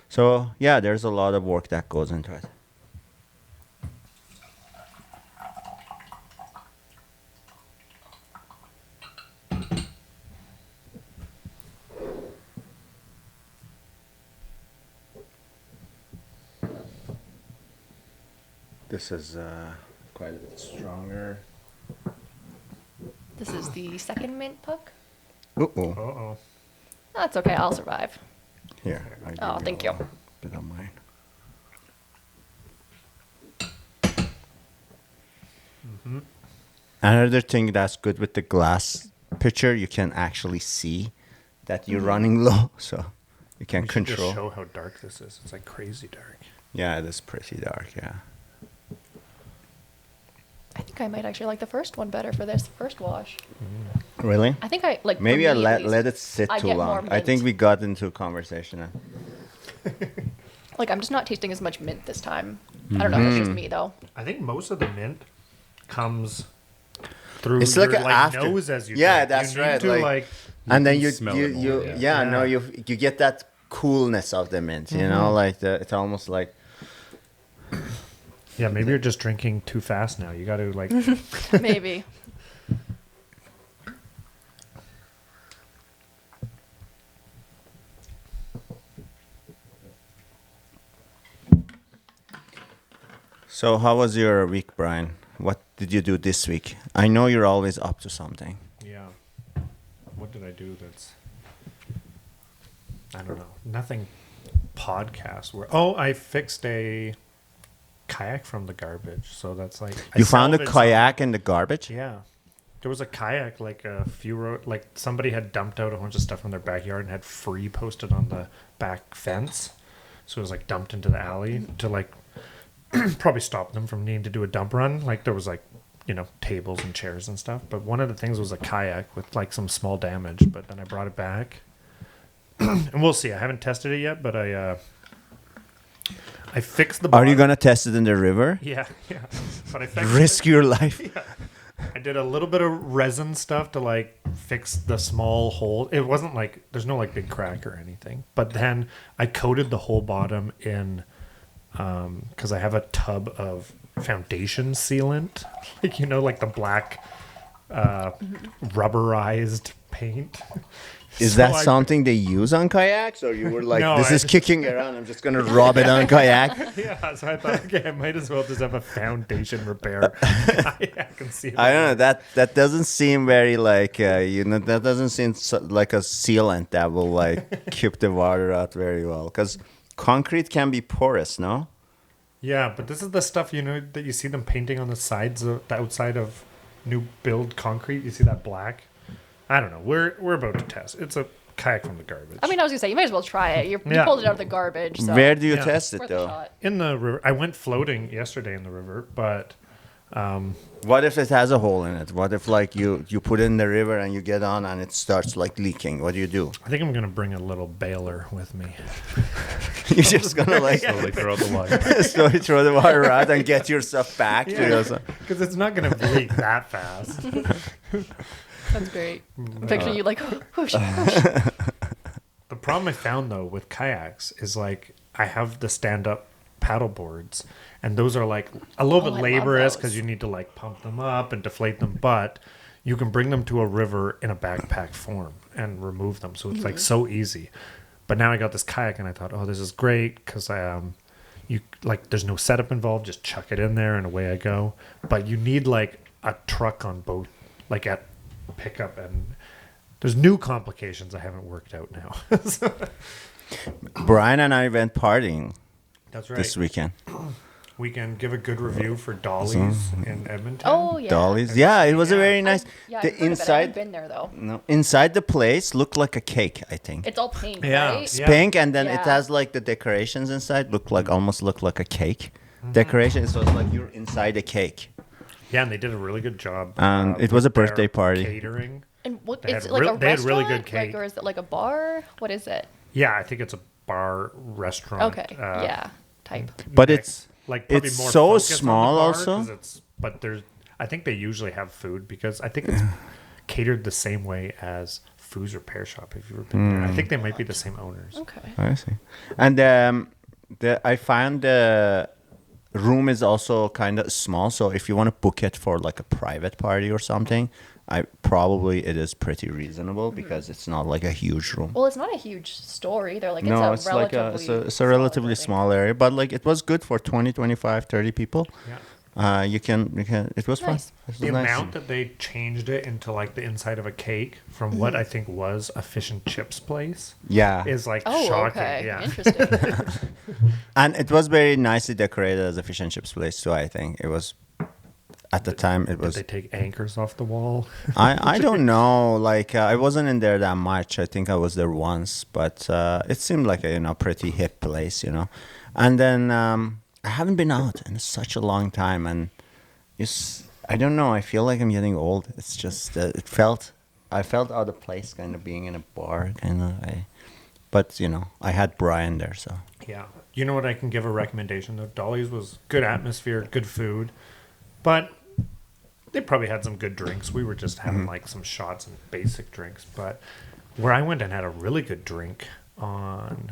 Speaker 1: So yeah, there's a lot of work that goes into it. This is quite a bit stronger.
Speaker 3: This is the second mint puck.
Speaker 1: Uh-oh.
Speaker 4: Uh-oh.
Speaker 3: That's okay. I'll survive.
Speaker 1: Here. I'll give
Speaker 3: Oh, thank you.
Speaker 1: a bit of mine. Another thing that's good with the glass pitcher, you can actually see that you're running low, so you can
Speaker 4: We should just
Speaker 1: control.
Speaker 4: show how dark this is. It's like crazy dark.
Speaker 1: Yeah, it is pretty dark. Yeah.
Speaker 3: I think I might actually like the first one better for this first wash.
Speaker 1: Really?
Speaker 3: I think I like. for
Speaker 1: Maybe I
Speaker 3: me at
Speaker 1: let
Speaker 3: least,
Speaker 1: it sit
Speaker 3: I
Speaker 1: too
Speaker 3: get more
Speaker 1: long. I think
Speaker 3: mint.
Speaker 1: we got into a conversation.
Speaker 3: Like I'm just not tasting as much mint this time. I don't know if it's just me though.
Speaker 4: I think most of the mint comes through
Speaker 1: It's
Speaker 4: your
Speaker 1: like an after.
Speaker 4: nose as you
Speaker 1: Yeah,
Speaker 4: drink.
Speaker 1: that's
Speaker 4: you need
Speaker 1: right,
Speaker 4: to,
Speaker 1: like- And then
Speaker 2: can
Speaker 1: you
Speaker 2: smell
Speaker 1: you
Speaker 2: it more,
Speaker 1: you
Speaker 2: yeah.
Speaker 1: no,
Speaker 4: Yeah.
Speaker 1: you get that coolness of the mint. You know, like it's almost like.
Speaker 4: Yeah, maybe you're just drinking too fast now. You got to like
Speaker 3: Maybe.
Speaker 1: So how was your week, Brian? What did you do this week? I know you're always up to something.
Speaker 4: yeah. What did I do that's I don't know. Nothing podcast where I fixed a kayak from the garbage. So that's like
Speaker 1: You found a
Speaker 4: salvaged
Speaker 1: kayak in the garbage?
Speaker 4: some- Yeah. There was a kayak like a few like somebody had dumped out a bunch of stuff from their backyard and had free posted on the back fence. So it was like dumped into the alley to like probably stop them from needing to do a dump run. Like there was like, tables and chairs and stuff. But one of the things was a kayak with like some small damage. But then I brought it back. And we'll see. I haven't tested it yet, but I fixed the
Speaker 1: Are you
Speaker 4: bottom.
Speaker 1: gonna test it in the river?
Speaker 4: Yeah. But I fixed
Speaker 1: Risk your life.
Speaker 4: I did a little bit of resin stuff to like fix the small hole. It wasn't like there's no like big crack or anything. But then I coated the whole bottom in because I have a tub of foundation sealant, like the black rubberized paint.
Speaker 1: Is
Speaker 4: So
Speaker 1: that
Speaker 4: I-
Speaker 1: something they use on kayaks, or you were like,
Speaker 4: No,
Speaker 1: this
Speaker 4: I-
Speaker 1: is kicking around, I'm just gonna rub it on kayak?
Speaker 4: Yeah, so I thought, okay, I might as well just have a foundation repair kayak and see. If
Speaker 1: I don't know. That doesn't seem very like that doesn't seem like a sealant that will like keep the water out very well. Because concrete can be porous, no?
Speaker 4: Yeah, but this is the stuff that you see them painting on the sides of the outside of new build concrete. You see that black? I don't know. We're about to test. It's a kayak from the garbage.
Speaker 3: I mean, I was gonna say you might as well try it. You
Speaker 4: Yeah.
Speaker 3: pulled it out of the garbage. So
Speaker 1: Where do you
Speaker 4: Yeah.
Speaker 1: test it
Speaker 3: worth a
Speaker 1: though?
Speaker 3: shot.
Speaker 4: in the river. I went floating yesterday in the river, but
Speaker 1: What if it has a hole in it? What if like you put it in the river and you get on and it starts like leaking? What do you do?
Speaker 4: I think I'm gonna bring a little baler with me.
Speaker 1: You're just gonna like
Speaker 2: Slowly throw the water.
Speaker 1: slowly throw the water out and get yourself back to yourself.
Speaker 4: Because it's not gonna leak that fast.
Speaker 3: That's great. Picture you like whoosh, whoosh.
Speaker 4: The problem I found though with kayaks is like I have the stand-up paddle boards, and those are like a little
Speaker 3: Oh, I
Speaker 4: bit
Speaker 3: love
Speaker 4: laborious
Speaker 3: those.
Speaker 4: because you need to like pump them up and deflate them, but you can bring them to a river in a backpack form and remove them, so it's like so easy. But now I got this kayak, and I thought, oh, this is great because you like there's no setup involved, just chuck it in there and away I go. But you need like a truck on both, like at pickup, and there's new complications I haven't worked out now.
Speaker 1: Brian and I went partying
Speaker 4: That's right.
Speaker 1: this weekend.
Speaker 4: We can give a good review for Dolly's in Edmonton.
Speaker 3: Oh yeah.
Speaker 1: Dolly's. Yeah, it was a very
Speaker 3: I've-
Speaker 1: nice.
Speaker 3: Yeah,
Speaker 1: The
Speaker 3: I've heard of it. I haven't
Speaker 1: inside,
Speaker 3: been there though.
Speaker 1: no, inside the place looked like a cake. I think.
Speaker 3: It's all pink,
Speaker 4: Yeah.
Speaker 3: right?
Speaker 1: It's
Speaker 4: Yeah.
Speaker 1: pink, and then it
Speaker 3: Yeah.
Speaker 1: has like the decorations inside almost look like a cake. Decoration, so it's like you're inside a cake.
Speaker 4: Yeah, and they did a really good job.
Speaker 1: And it
Speaker 4: with
Speaker 1: was a
Speaker 4: their
Speaker 1: birthday party.
Speaker 4: Catering.
Speaker 3: And what
Speaker 4: They
Speaker 3: is
Speaker 4: had
Speaker 3: it like
Speaker 4: real-
Speaker 3: a
Speaker 4: they had
Speaker 3: restaurant?
Speaker 4: really good cake.
Speaker 3: Like, or is it like a bar? What is it?
Speaker 4: Yeah, I think it's a bar restaurant.
Speaker 3: Okay. Yeah. Type.
Speaker 1: But it's
Speaker 4: like probably
Speaker 1: it's
Speaker 4: more
Speaker 1: so
Speaker 4: focused on the
Speaker 1: small
Speaker 4: bar,
Speaker 1: also.
Speaker 4: 'cause but there's, I think they usually have food because I think it's catered the same way as Fu-erh Repair Shop. If you've ever been there, I think they might be the same owners.
Speaker 3: Okay.
Speaker 1: I see. And I found the room is also kind of small. So if you want to book it for like a private party or something, it is pretty reasonable because it's not like a huge room.
Speaker 3: Well, it's not a huge store either. Like
Speaker 1: No,
Speaker 3: it's
Speaker 1: it's
Speaker 3: a
Speaker 1: like
Speaker 3: relatively
Speaker 1: it's a relatively
Speaker 3: building.
Speaker 1: small area, but like it was good for 20, 25, 30 people.
Speaker 4: Yeah.
Speaker 1: You can it was fun.
Speaker 3: Nice.
Speaker 1: It was
Speaker 4: The
Speaker 1: nice.
Speaker 4: amount that they changed it into like the inside of a cake from what I think was a fish and chips place
Speaker 1: Yeah.
Speaker 4: is like
Speaker 3: Oh,
Speaker 4: shocking.
Speaker 3: okay.
Speaker 4: Yeah.
Speaker 3: Interesting.
Speaker 1: And it was very nicely decorated as a fish and chips place too, I think. It was at the time it
Speaker 4: Did
Speaker 1: was
Speaker 4: they take anchors off the wall?
Speaker 1: I don't know. Like I wasn't in there that much. I think I was there once, but it seemed like a pretty hip place, And then I haven't been out in such a long time, and I don't know. I feel like I'm getting old. It's just I felt out of place, kind of being in a bar, kind of. But I had Brian there, so.
Speaker 4: Yeah. You know what, I can give a recommendation though? Dolly's was good atmosphere, good food, but they probably had some good drinks. We were just having like some shots and basic drinks, but where I went and had a really good drink on,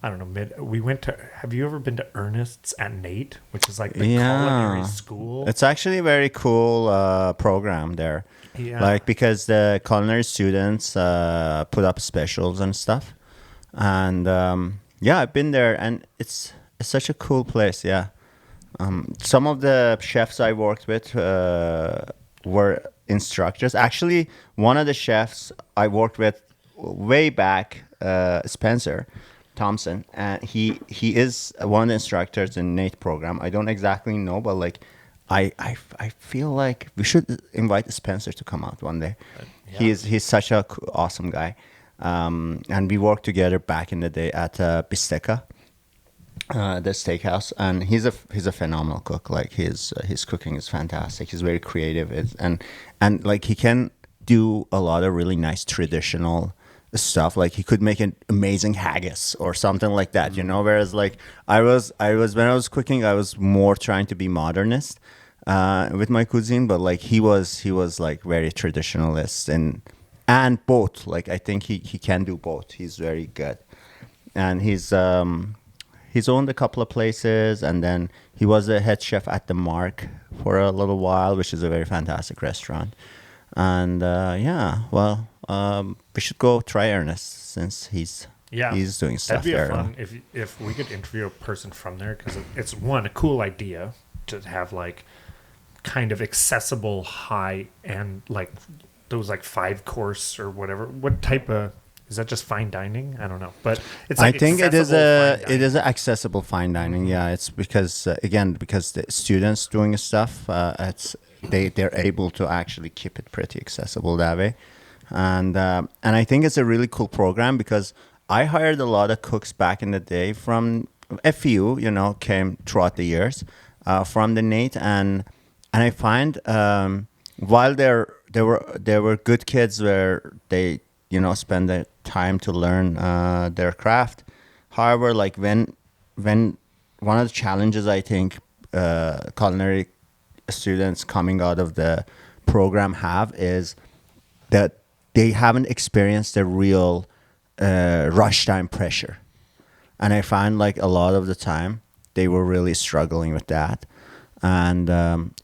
Speaker 4: I don't know, we went to, have you ever been to Ernest's at Nate, which is like the culinary school?
Speaker 1: It's actually a very cool program there.
Speaker 4: Yeah.
Speaker 1: Like because the culinary students put up specials and stuff. And I've been there, and it's such a cool place. Yeah. Some of the chefs I worked with were instructors. Actually, one of the chefs I worked with way back, Spencer Thompson, and he is one of the instructors in Nate program. I don't exactly know, but like I feel like we should invite Spencer to come out one day.
Speaker 4: Yeah.
Speaker 1: He's such a awesome guy, and we worked together back in the day at Bistecca, the steakhouse, and he's a phenomenal cook. Like his cooking is fantastic. He's very creative, and like he can do a lot of really nice traditional stuff. Like he could make an amazing haggis or something like that, Whereas like I was when I was cooking, I was more trying to be modernist with my cuisine, but like he was like very traditionalist and both. Like I think he can do both. He's very good, and he's owned a couple of places, and then he was a head chef at the Mark for a little while, which is a very fantastic restaurant. And we should go try Ernest since he's doing stuff
Speaker 4: That'd be
Speaker 1: there.
Speaker 4: fun if we could interview a person from there, because it's a cool idea to have like kind of accessible high and like those like 5-course or whatever. What type of, is that just fine dining? I don't know, but it's like
Speaker 1: I think it is
Speaker 4: accessible
Speaker 1: a accessible fine dining. Yeah, it's because because the students doing stuff, they're able to actually keep it pretty accessible that way, and I think it's a really cool program because I hired a lot of cooks back in the day from a few, came throughout the years from the Nate, and I find while there were good kids where they spend the time to learn their craft. However, like when one of the challenges I think culinary students coming out of the program have is that they haven't experienced the real rush time pressure, and I find like a lot of the time they were really struggling with that, and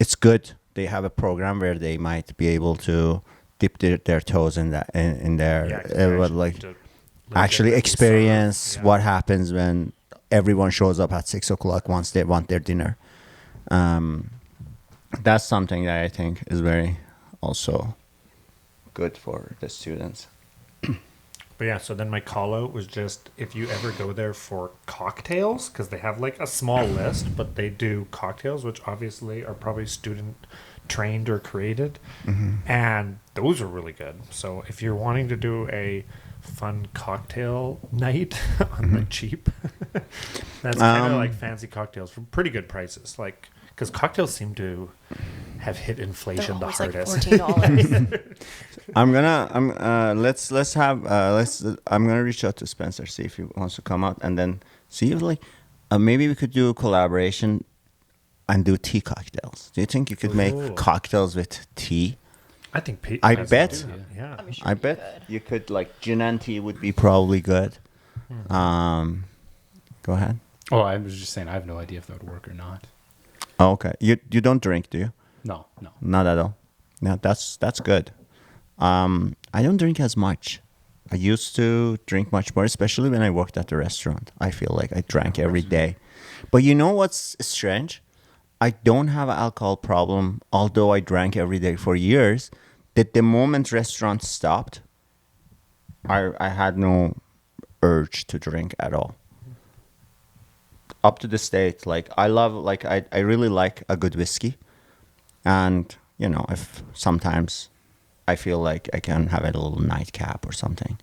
Speaker 1: it's good they have a program where they might be able to dip their toes in that in there, actually experience what happens when everyone shows up at 6:00 once they want their dinner. That's something that I think is very also good for the students.
Speaker 4: But yeah, so then my call out was just if you ever go there for cocktails, because they have like a small list, but they do cocktails, which obviously are probably student trained or created, and those are really good. So if you're wanting to do a fun cocktail night on the cheap, that's kind of like fancy cocktails for pretty good prices. Like, because cocktails seem to have hit inflation the hardest.
Speaker 3: Like $14.
Speaker 1: I'm gonna reach out to Spencer, see if he wants to come out, and then see if like maybe we could do a collaboration and do tea cocktails. Do you think you could
Speaker 4: Ooh.
Speaker 1: make cocktails with tea?
Speaker 4: I think Pete.
Speaker 1: I
Speaker 4: has
Speaker 1: bet.
Speaker 4: to do that. Yeah.
Speaker 3: I'm sure
Speaker 1: I
Speaker 3: you
Speaker 1: bet
Speaker 3: could.
Speaker 1: you could, like, gin and tea would be probably good. Go ahead.
Speaker 2: Oh, I was just saying I have no idea if that would work or not.
Speaker 1: Oh, okay. You don't drink, do you?
Speaker 2: No.
Speaker 1: Not at all. Yeah, that's good. I don't drink as much. I used to drink much more, especially when I worked at the restaurant. I feel like I drank every day. But you know what's strange? I don't have an alcohol problem, although I drank every day for years. That the moment restaurants stopped, I had no urge to drink at all. Up to this date, like I really like a good whiskey, and you know, if sometimes I feel like I can have a little nightcap or something,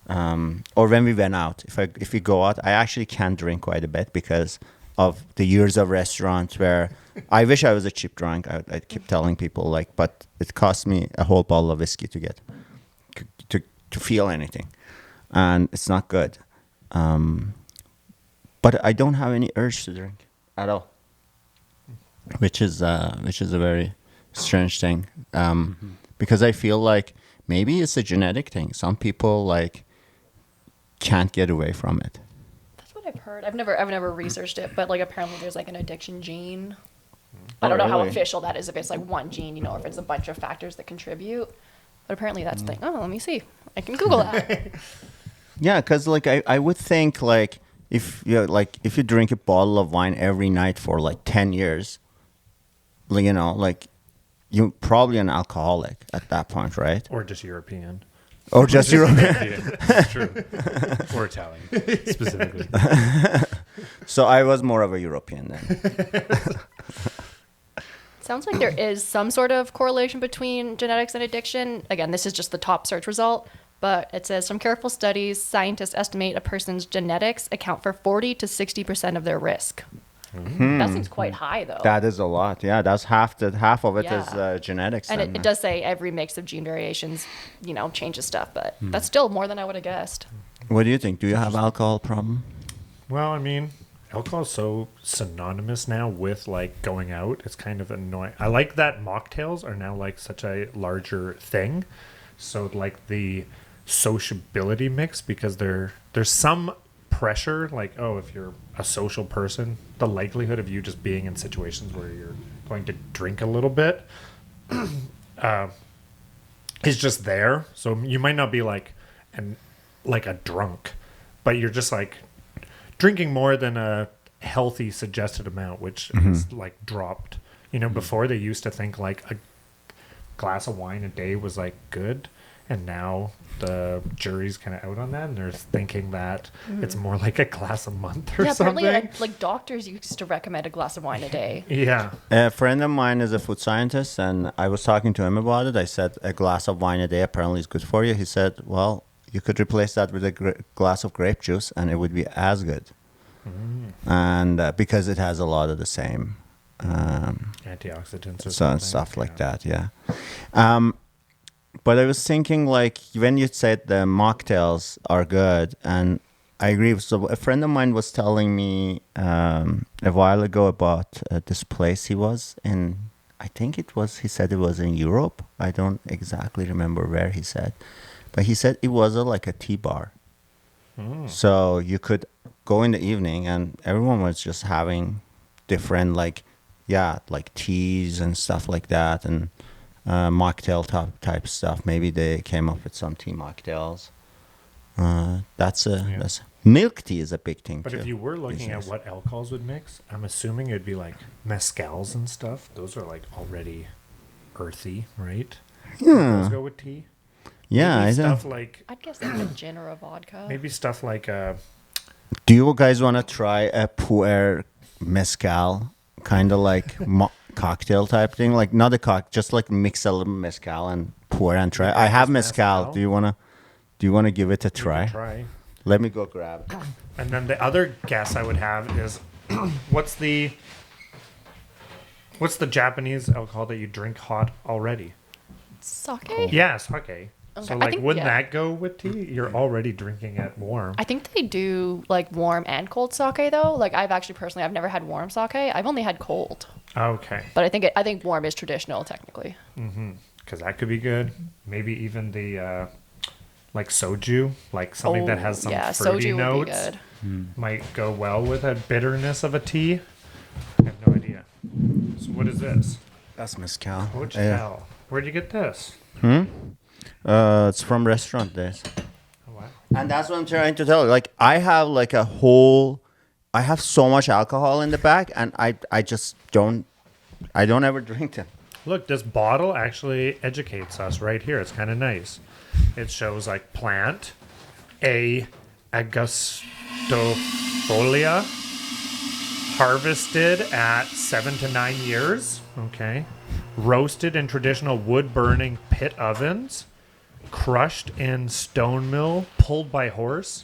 Speaker 1: or when we went out, if we go out, I actually can drink quite a bit because of the years of restaurants where I wish I was a cheap drunk. I keep telling people, like, but it cost me a whole bottle of whiskey to get to feel anything, and it's not good. But I don't have any urge to drink at all, which is a very strange thing. Because I feel like maybe it's a genetic thing. Some people like can't get away from it.
Speaker 3: That's what I've heard. I've never researched it, but like apparently there's like an addiction gene.
Speaker 1: Oh,
Speaker 3: I don't know how
Speaker 1: really?
Speaker 3: official that is, if it's like one gene, you know, or if it's a bunch of factors that contribute. But apparently that's the thing. Oh, let me see. I can Google that.
Speaker 1: Yeah, because like I would think like if you drink a bottle of wine every night for like 10 years, like, you know, like you're probably an alcoholic at that point, right?
Speaker 4: Or just European.
Speaker 1: Or just European.
Speaker 2: Yeah, true. Or Italian, specifically.
Speaker 1: So I was more of a European then.
Speaker 3: Sounds like there is some sort of correlation between genetics and addiction. Again, this is just the top search result, but it says from careful studies, scientists estimate a person's genetics account for 40 to 60% of their risk. That seems quite high, though.
Speaker 1: That is a lot. Yeah, that's half of it is
Speaker 3: Yeah.
Speaker 1: genetics.
Speaker 3: And
Speaker 1: then.
Speaker 3: it does say every mix of gene variations, you know, changes stuff, but that's still more than I would have guessed.
Speaker 1: What do you think? Do you have alcohol problem?
Speaker 4: Well, I mean, alcohol is so synonymous now with like going out. It's kind of annoying. I like that mocktails are now like such a larger thing. So like the sociability mix, because there's some pressure, like, oh, if you're a social person, the likelihood of you just being in situations where you're going to drink a little bit is just there. So you might not be like a drunk, but you're just like drinking more than a healthy suggested amount, which is like dropped. You know, before they used to think like a glass of wine a day was like good, and now the jury's kind of out on that, and they're thinking that it's more like a glass a month or
Speaker 3: Yeah,
Speaker 4: something.
Speaker 3: apparently like doctors used to recommend a glass of wine a day.
Speaker 4: Yeah.
Speaker 1: A friend of mine is a food scientist, and I was talking to him about it. I said, a glass of wine a day apparently is good for you. He said, well, you could replace that with a glass of grape juice, and it would be as good. And because it has a lot of the same
Speaker 4: Antioxidants or
Speaker 1: so
Speaker 4: something.
Speaker 1: stuff like that, yeah. But I was thinking, like, when you said the mocktails are good, and I agree. So a friend of mine was telling me a while ago about this place he was in. I think he said it was in Europe. I don't exactly remember where he said. But he said it was like a tea bar. So you could go in the evening and everyone was just having different, like teas and stuff like that, and mocktail type stuff. Maybe they came up with some tea mocktails. That's milk tea is a big thing
Speaker 4: But
Speaker 1: too.
Speaker 4: if you were looking at what alcohols would mix, I'm assuming it'd be like mezcals and stuff. Those are like already earthy, right? Those go with tea.
Speaker 1: Yeah,
Speaker 4: Maybe
Speaker 1: I
Speaker 4: stuff
Speaker 1: know.
Speaker 4: like
Speaker 3: I'd guess like a gin or a vodka.
Speaker 4: maybe stuff like
Speaker 1: Do you guys want to try a Pu-erh mezcal, kind of like cocktail type thing? Like not a just like mix a little mezcal and Pu-erh and try. I have mezcal.
Speaker 4: mezcal.
Speaker 1: Do you wanna give it a
Speaker 4: try.
Speaker 1: try? Let me go grab it.
Speaker 4: And then the other guess I would have is what's the Japanese alcohol that you drink hot already?
Speaker 3: Sake?
Speaker 4: Yeah, sake.
Speaker 3: Okay,
Speaker 4: So
Speaker 3: I
Speaker 4: like,
Speaker 3: think-
Speaker 4: wouldn't
Speaker 3: yeah.
Speaker 4: that go with tea? You're already drinking it warm.
Speaker 3: I think they do like warm and cold sake though. Like I've actually personally, I've never had warm sake. I've only had cold,
Speaker 4: Okay.
Speaker 3: but I think warm is traditional technically.
Speaker 4: Because that could be good. Maybe even the like soju, like something that has some
Speaker 3: yeah,
Speaker 4: fruity
Speaker 3: soju would be
Speaker 4: notes,
Speaker 3: good.
Speaker 4: might go well with a bitterness of a tea. I have no idea. So what is this?
Speaker 1: That's mezcal.
Speaker 4: Which
Speaker 1: Yeah.
Speaker 4: hell? Where'd you get this?
Speaker 1: It's from restaurant days.
Speaker 4: Oh, wow.
Speaker 1: And that's what I'm trying to tell you. Like, I have so much alcohol in the back, and I just don't ever drink them.
Speaker 4: Look, this bottle actually educates us right here. It's kind of nice. It shows like plant, Augustofolia, harvested at 7 to 9 years. Okay. Roasted in traditional wood-burning pit ovens, crushed in stone mill, pulled by horse,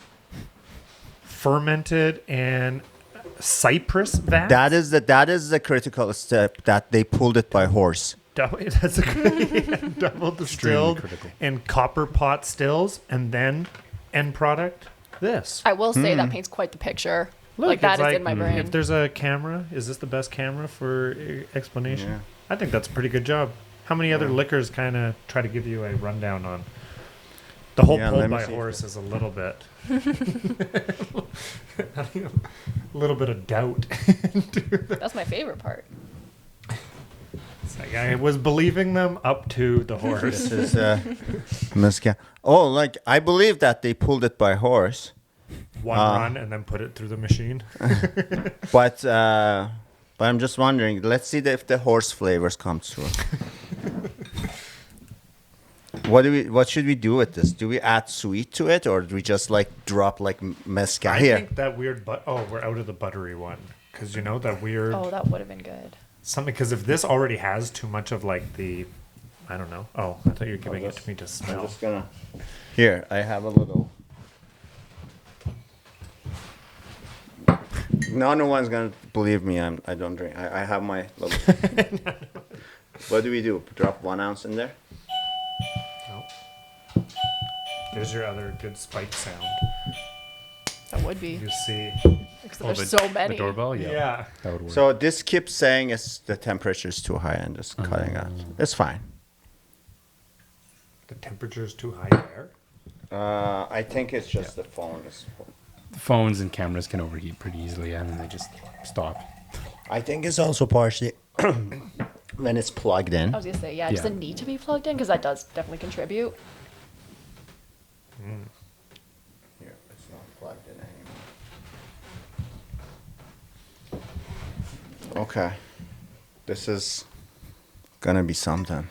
Speaker 4: fermented in cypress vat.
Speaker 1: That is the critical step, that they pulled it by horse.
Speaker 4: That's a double distilled
Speaker 2: critical.
Speaker 4: in copper pot stills, and then end product this.
Speaker 3: I will say that paints quite the picture.
Speaker 4: Look,
Speaker 3: like that
Speaker 4: it's
Speaker 3: is in my brain.
Speaker 4: If there's a camera, is this the best camera for explanation?
Speaker 1: Yeah.
Speaker 4: I think that's a pretty good job. How many other liquors kind of try to give you a rundown on? The whole
Speaker 1: Yeah,
Speaker 4: pull
Speaker 1: let me
Speaker 4: by
Speaker 1: see.
Speaker 4: horse is a little bit, a little bit of doubt.
Speaker 3: That's my favorite part.
Speaker 4: It's like I was believing them up to the horse.
Speaker 1: This is mezcal. Oh, like, I believe that they pulled it by horse,
Speaker 4: One run and then put it through the machine.
Speaker 1: but I'm just wondering. Let's see if the horse flavors come through. What should we do with this? Do we add sweet to it, or do we just like drop like mezcal
Speaker 4: I
Speaker 1: here?
Speaker 4: think that weird, we're out of the buttery one. Because you know that weird
Speaker 3: Oh, that would have been good.
Speaker 4: something. Because if this already has too much of like the, I don't know. Oh, I thought you were giving it to me to
Speaker 1: I'm
Speaker 4: smell.
Speaker 1: just gonna. Here, I have a little. No one's gonna believe me. I don't drink. I have my little. What do we do? Drop 1 ounce in there?
Speaker 4: Oh. There's your other good spike sound.
Speaker 3: That would be.
Speaker 4: You see.
Speaker 3: Because
Speaker 2: Oh,
Speaker 3: there's
Speaker 2: the-
Speaker 3: so many.
Speaker 2: The doorbell? Yeah. That would work.
Speaker 1: So this keeps saying the temperature is too high and just cutting out. It's fine.
Speaker 4: The temperature's too high there.
Speaker 1: I think it's just the phone.
Speaker 2: Phones and cameras can overheat pretty easily, and then they just stop.
Speaker 1: I think it's also partially when it's plugged in.
Speaker 3: I was gonna say, yeah, does
Speaker 2: Yeah.
Speaker 3: it need to be plugged in? Because that does definitely contribute.
Speaker 1: Here, it's not plugged in anymore. Okay. This is gonna be something.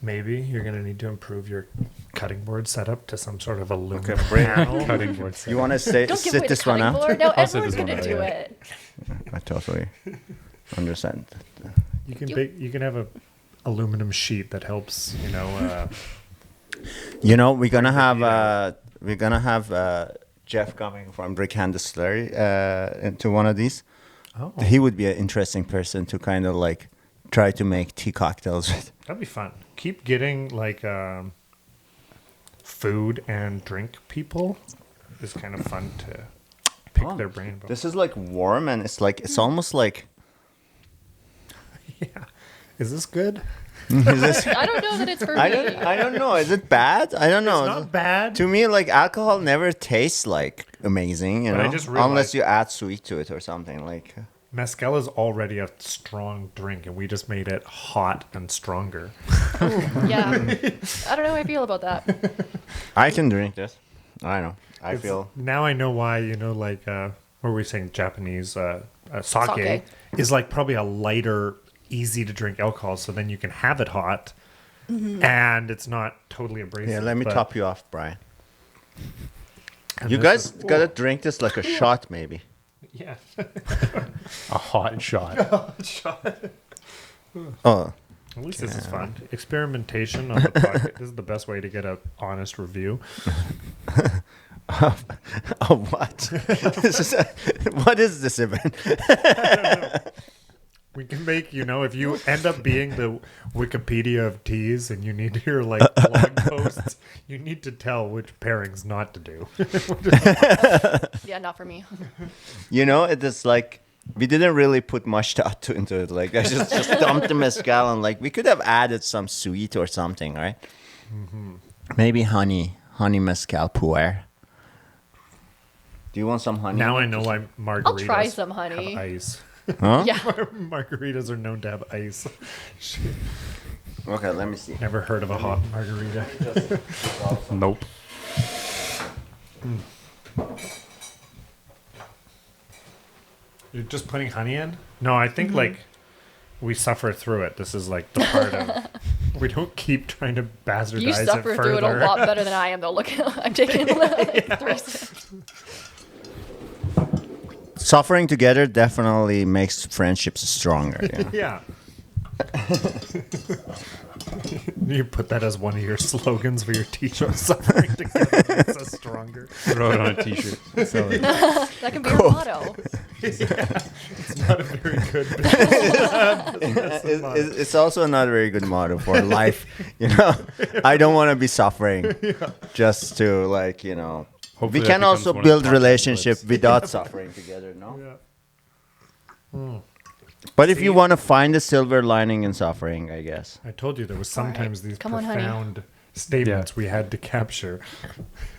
Speaker 4: Maybe you're going to need to improve your cutting board setup to some sort of aluminum
Speaker 1: bring-
Speaker 4: panel.
Speaker 2: Cutting board.
Speaker 1: You want to
Speaker 3: Don't give
Speaker 1: sit
Speaker 3: away the
Speaker 1: this one
Speaker 3: cutting
Speaker 1: out?
Speaker 3: board. No,
Speaker 2: I'll sit
Speaker 3: everyone's
Speaker 2: this one
Speaker 3: gonna
Speaker 2: out,
Speaker 3: do
Speaker 2: yeah.
Speaker 3: it.
Speaker 1: I totally understand.
Speaker 4: You can
Speaker 3: You-
Speaker 4: you can have a aluminum sheet that helps,
Speaker 1: You know, we're gonna
Speaker 4: Bring the
Speaker 1: have Jeff coming from Brickhand Distillery into one of these.
Speaker 4: oh,
Speaker 1: He would be an interesting person to kind of like try to make tea cocktails with.
Speaker 4: that'd be fun. Keep getting like food and drink people is kind of fun to pick
Speaker 1: Oh,
Speaker 4: their brain about.
Speaker 1: This is like warm, and it's almost like.
Speaker 4: Yeah. Is this good?
Speaker 1: Is this,
Speaker 3: I don't know that it's for
Speaker 1: I
Speaker 3: me.
Speaker 1: don't know. Is it bad? I don't know.
Speaker 4: It's not bad.
Speaker 1: To me, like alcohol never tastes like amazing, you
Speaker 4: But I
Speaker 1: know,
Speaker 4: just realized-
Speaker 1: unless you add sweet to it or something like.
Speaker 4: Mezcal is already a strong drink, and we just made it hot and stronger.
Speaker 3: Yeah. I don't know how I feel about that.
Speaker 1: I can drink this. I know. I
Speaker 4: It's-
Speaker 1: feel.
Speaker 4: Now I know why, like, what were we saying? Japanese sake
Speaker 3: Sake.
Speaker 4: is like probably a lighter, easy to drink alcohol, so then you can have it hot, and it's not totally abrasive.
Speaker 1: Yeah, let me
Speaker 4: but-
Speaker 1: top you off, Brian.
Speaker 4: and
Speaker 1: You
Speaker 4: this
Speaker 1: guys
Speaker 4: is-
Speaker 1: gotta drink this like a shot, maybe.
Speaker 4: Yeah.
Speaker 2: A hot shot.
Speaker 1: Oh,
Speaker 4: At least this is fun. Experimentation on the podcast. This is the best way to get a honest review.
Speaker 1: oh, what? What is this event?
Speaker 4: We can make, if you end up being the Wikipedia of teas and you need your like blog posts, you need to tell which pairings not to do.
Speaker 3: Yeah, not for me.
Speaker 1: It is like we didn't really put much thought into it. Like I just dumped the mezcal and like we could have added some sweet or something, right? Mm-hmm. Maybe honey mezcal Pu-erh. Do you want some honey?
Speaker 4: Now I know why margaritas
Speaker 3: I'll try some honey.
Speaker 4: have ice.
Speaker 1: Huh?
Speaker 3: Yeah.
Speaker 4: Margaritas are known to have ice. Shit.
Speaker 1: Okay, let me see.
Speaker 4: Never heard of a hot margarita.
Speaker 2: Nope.
Speaker 4: You're just putting honey in? No, I think like we suffer through it. This is like the part of we don't keep trying to bastardize
Speaker 3: You suffer
Speaker 4: it further.
Speaker 3: through it a lot better than I am, though. Look, I'm taking 3 sips.
Speaker 1: Suffering together definitely makes friendships stronger. Yeah.
Speaker 4: Yeah. You put that as one of your slogans for your t-shirt. Suffering together makes us stronger.
Speaker 2: Throw it on a t-shirt. Sell it.
Speaker 3: That can be our motto.
Speaker 4: It's not a very good business.
Speaker 1: It's also not a very good motto for life. I don't want to be suffering just to like,
Speaker 2: Hopefully
Speaker 1: we
Speaker 2: that
Speaker 1: can
Speaker 2: becomes
Speaker 1: also
Speaker 2: one of
Speaker 1: build
Speaker 2: the
Speaker 1: relationship
Speaker 2: templates.
Speaker 1: without suffering together, no?
Speaker 4: Yeah.
Speaker 1: But if you want to find the silver lining in suffering, I guess.
Speaker 4: I told you there was sometimes these
Speaker 3: Come on, honey.
Speaker 4: profound statements we had to capture.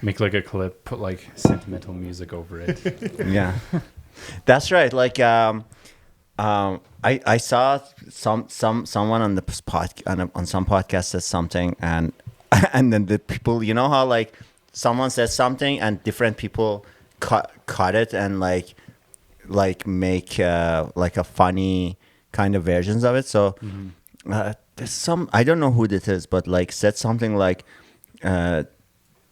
Speaker 2: Make like a clip, put like sentimental music over it.
Speaker 1: Yeah. That's right. Like I saw someone on the on some podcast said something and then the people, how like someone says something and different people cut it and like make like a funny kind of versions of it. So there's some, I don't know who this is, but like said something like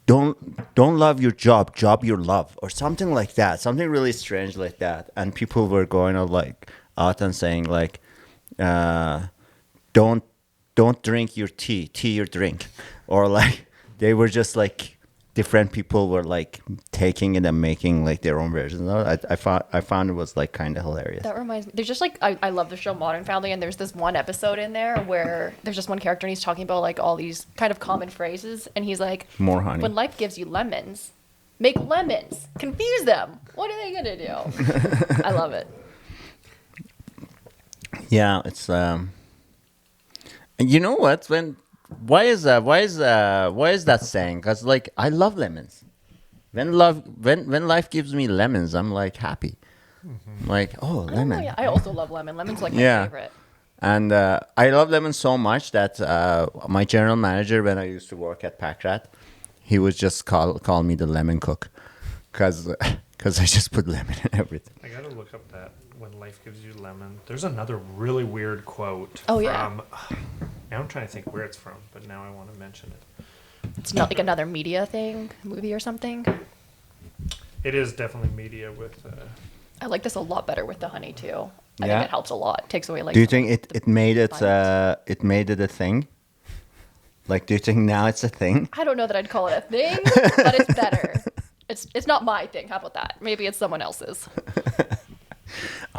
Speaker 1: don't love your job your love, or something like that, something really strange like that. And people were going out and saying like don't drink your tea your drink, or like they were just like different people were like taking it and making like their own versions of it. I found it was like kind of hilarious.
Speaker 3: That reminds me. There's just like I love the show Modern Family, and there's this one episode in there where there's just one character and he's talking about like all these kind of common phrases, and he's like,
Speaker 1: More honey.
Speaker 3: When life gives you lemons, make lemons. Confuse them. What are they gonna do? I love it.
Speaker 1: Yeah, it's and you know what? Why is that saying? Because like I love lemons. When life gives me lemons, I'm like happy. I'm like, oh,
Speaker 3: I don't know,
Speaker 1: lemon.
Speaker 3: yeah. I also love lemon. Lemon's like my
Speaker 1: Yeah.
Speaker 3: favorite.
Speaker 1: And I love lemon so much that my general manager, when I used to work at Packrat, he would just call me the lemon cook, because I just put lemon in everything.
Speaker 4: I gotta look up that when life gives you lemon. There's another really weird quote.
Speaker 3: Oh, yeah.
Speaker 4: From, now I'm trying to think where it's from, but now I want to mention it.
Speaker 3: It's not like another media thing, movie or something.
Speaker 4: It is definitely media with.
Speaker 3: I like this a lot better with the honey too. I
Speaker 1: Yeah?
Speaker 3: think it helps a lot. It takes away like.
Speaker 1: Do you think it made it
Speaker 3: bite.
Speaker 1: it made it a thing? Like, do you think now it's a thing?
Speaker 3: I don't know that I'd call it a thing, but it's better. It's not my thing. How about that? Maybe it's someone else's.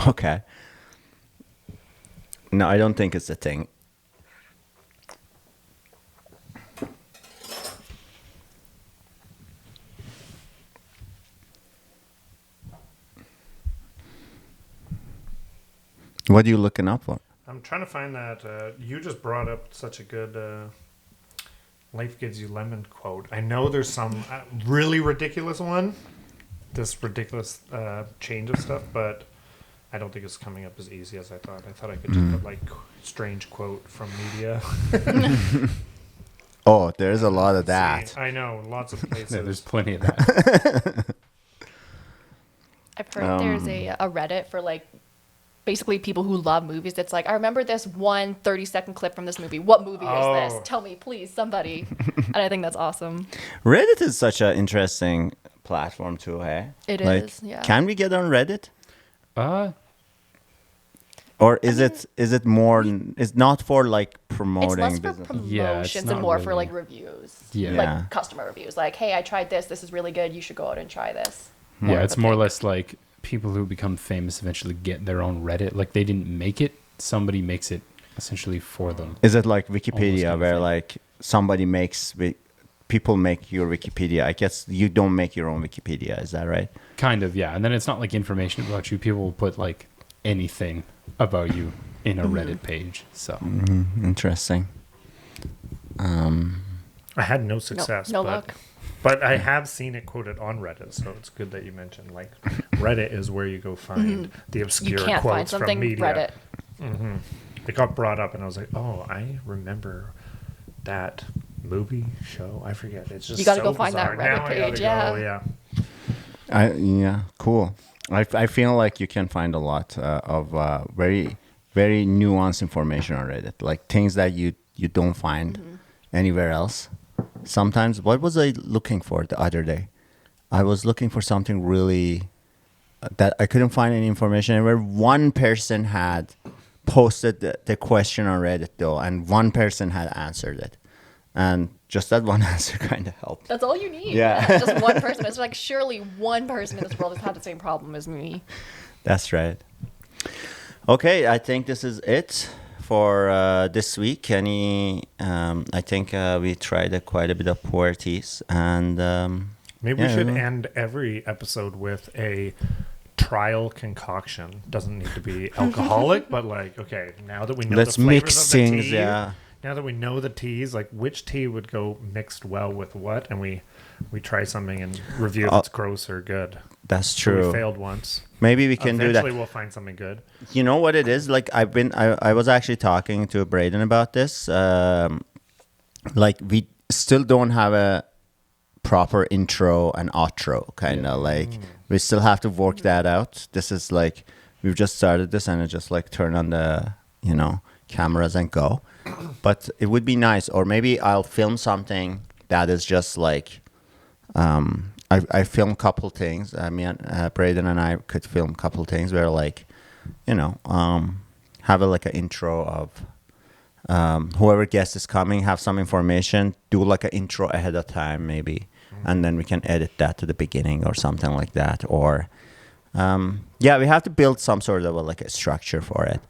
Speaker 1: Okay. No, I don't think it's a thing. What are you looking up for?
Speaker 4: I'm trying to find that. You just brought up such a good life gives you lemon quote. I know there's some really ridiculous one. This ridiculous change of stuff, but I don't think it's coming up as easy as I thought. I thought I could just put like strange quote from media.
Speaker 1: Oh, there's a lot of that.
Speaker 4: See, I know, lots of places.
Speaker 2: Yeah, there's plenty of that.
Speaker 3: I've heard there's a Reddit for like basically people who love movies. That's like, I remember this one 30-second clip from this movie. What movie is this? Tell me, please, somebody. And I think that's awesome.
Speaker 1: Reddit is such an interesting platform too, hey?
Speaker 3: It
Speaker 1: Like,
Speaker 3: is, yeah.
Speaker 1: Can we get on Reddit? Or is it more? It's not for like promoting
Speaker 3: It's less for
Speaker 1: business.
Speaker 2: Yeah, it's
Speaker 3: promotions
Speaker 2: not
Speaker 3: and more for
Speaker 2: really.
Speaker 3: like reviews.
Speaker 2: Yeah.
Speaker 1: Yeah.
Speaker 3: Like customer reviews. Like, hey, I tried this. This is really good. You should go out and try this.
Speaker 2: Yeah, it's more or less like people who become famous eventually get their own Reddit. Like they didn't make it somebody makes it essentially for them.
Speaker 1: Is it like Wikipedia
Speaker 2: Almost
Speaker 1: where
Speaker 2: anything.
Speaker 1: like somebody makes people make your Wikipedia? I guess you don't make your own Wikipedia. Is that right?
Speaker 2: Kind of, yeah. And then it's not like information about you. People will put like anything about you in a Reddit page. So
Speaker 1: Interesting.
Speaker 4: I had no success.
Speaker 3: no
Speaker 4: but,
Speaker 3: luck.
Speaker 4: But I have seen it quoted on Reddit, so it's good that you mentioned. Like, Reddit is where you go find the
Speaker 3: You
Speaker 4: obscure
Speaker 3: can't find
Speaker 4: quotes from
Speaker 3: something
Speaker 4: media.
Speaker 3: Reddit.
Speaker 4: It got brought up, and I was like, "Oh, I remember that movie show. I forget. It's just
Speaker 3: You gotta
Speaker 4: so
Speaker 3: go find that
Speaker 4: bizarre.
Speaker 3: Reddit
Speaker 4: Now I gotta
Speaker 3: page,
Speaker 4: go,
Speaker 3: yeah.
Speaker 1: Yeah, cool. I feel like you can find a lot of very very nuanced information on Reddit, like things that you don't find anywhere else. Sometimes, what was I looking for the other day? I was looking for something really that I couldn't find any information. And where one person had posted the question on Reddit though, and one person had answered it, and just that one answer kind of helped.
Speaker 3: That's all you need.
Speaker 1: Yeah.
Speaker 3: Just one person. It's like surely one person in this world has had the same problem as me.
Speaker 1: That's right. Okay, I think this is it for this week. I think we tried quite a bit of Pu-erh teas, and
Speaker 4: Maybe
Speaker 1: yeah,
Speaker 4: we should end every episode with a trial concoction. Doesn't need to be alcoholic, but like, okay, now that we know
Speaker 1: let's
Speaker 4: the flavors
Speaker 1: mix
Speaker 4: of the
Speaker 1: things.
Speaker 4: tea,
Speaker 1: Yeah,
Speaker 4: now that we know the teas, like which tea would go mixed well with what, and we try something and review if it's gross or good.
Speaker 1: that's
Speaker 4: So
Speaker 1: true.
Speaker 4: we failed once.
Speaker 1: Maybe we can do that.
Speaker 4: Eventually, we'll find something good.
Speaker 1: You know what it is? Like I was actually talking to Braeden about this. Like we still don't have a proper intro and outro, kind of like we still have to work that out. This is like we've just started this, and it just like turn on the cameras and go. But it would be nice, or maybe I'll film something that is just like I film a couple things. I mean, Braeden and I could film a couple things where like, have like an intro of whoever guest is coming, have some information, do like an intro ahead of time maybe, and then we can edit that to the beginning or something like that. Or we have to build some sort of like a structure for it.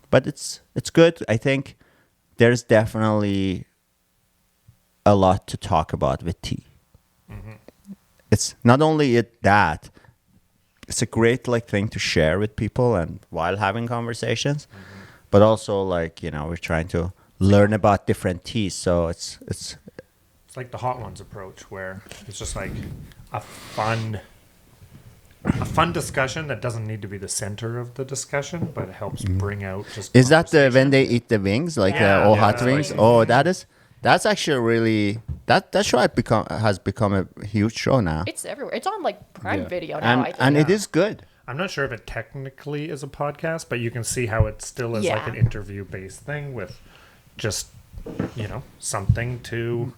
Speaker 1: But it's good. I think there's definitely a lot to talk about with tea. It's not only that it's a great like thing to share with people and while having conversations, but also like we're trying to learn about different teas. So it's
Speaker 4: like the Hot Ones approach, where it's just like a fun discussion that doesn't need to be the center of the discussion, but it helps bring out just.
Speaker 1: Is that when
Speaker 4: conversation.
Speaker 1: they eat the wings, like
Speaker 4: Yeah,
Speaker 1: all
Speaker 4: yeah,
Speaker 1: hot
Speaker 4: like-
Speaker 1: wings? That's actually really that show has become a huge show now,
Speaker 3: It's everywhere. It's on like Prime Video now. I think.
Speaker 1: and it is good.
Speaker 4: I'm not sure if it technically is a podcast, but you can see how it still is like
Speaker 3: Yeah.
Speaker 4: an interview-based thing with just, something to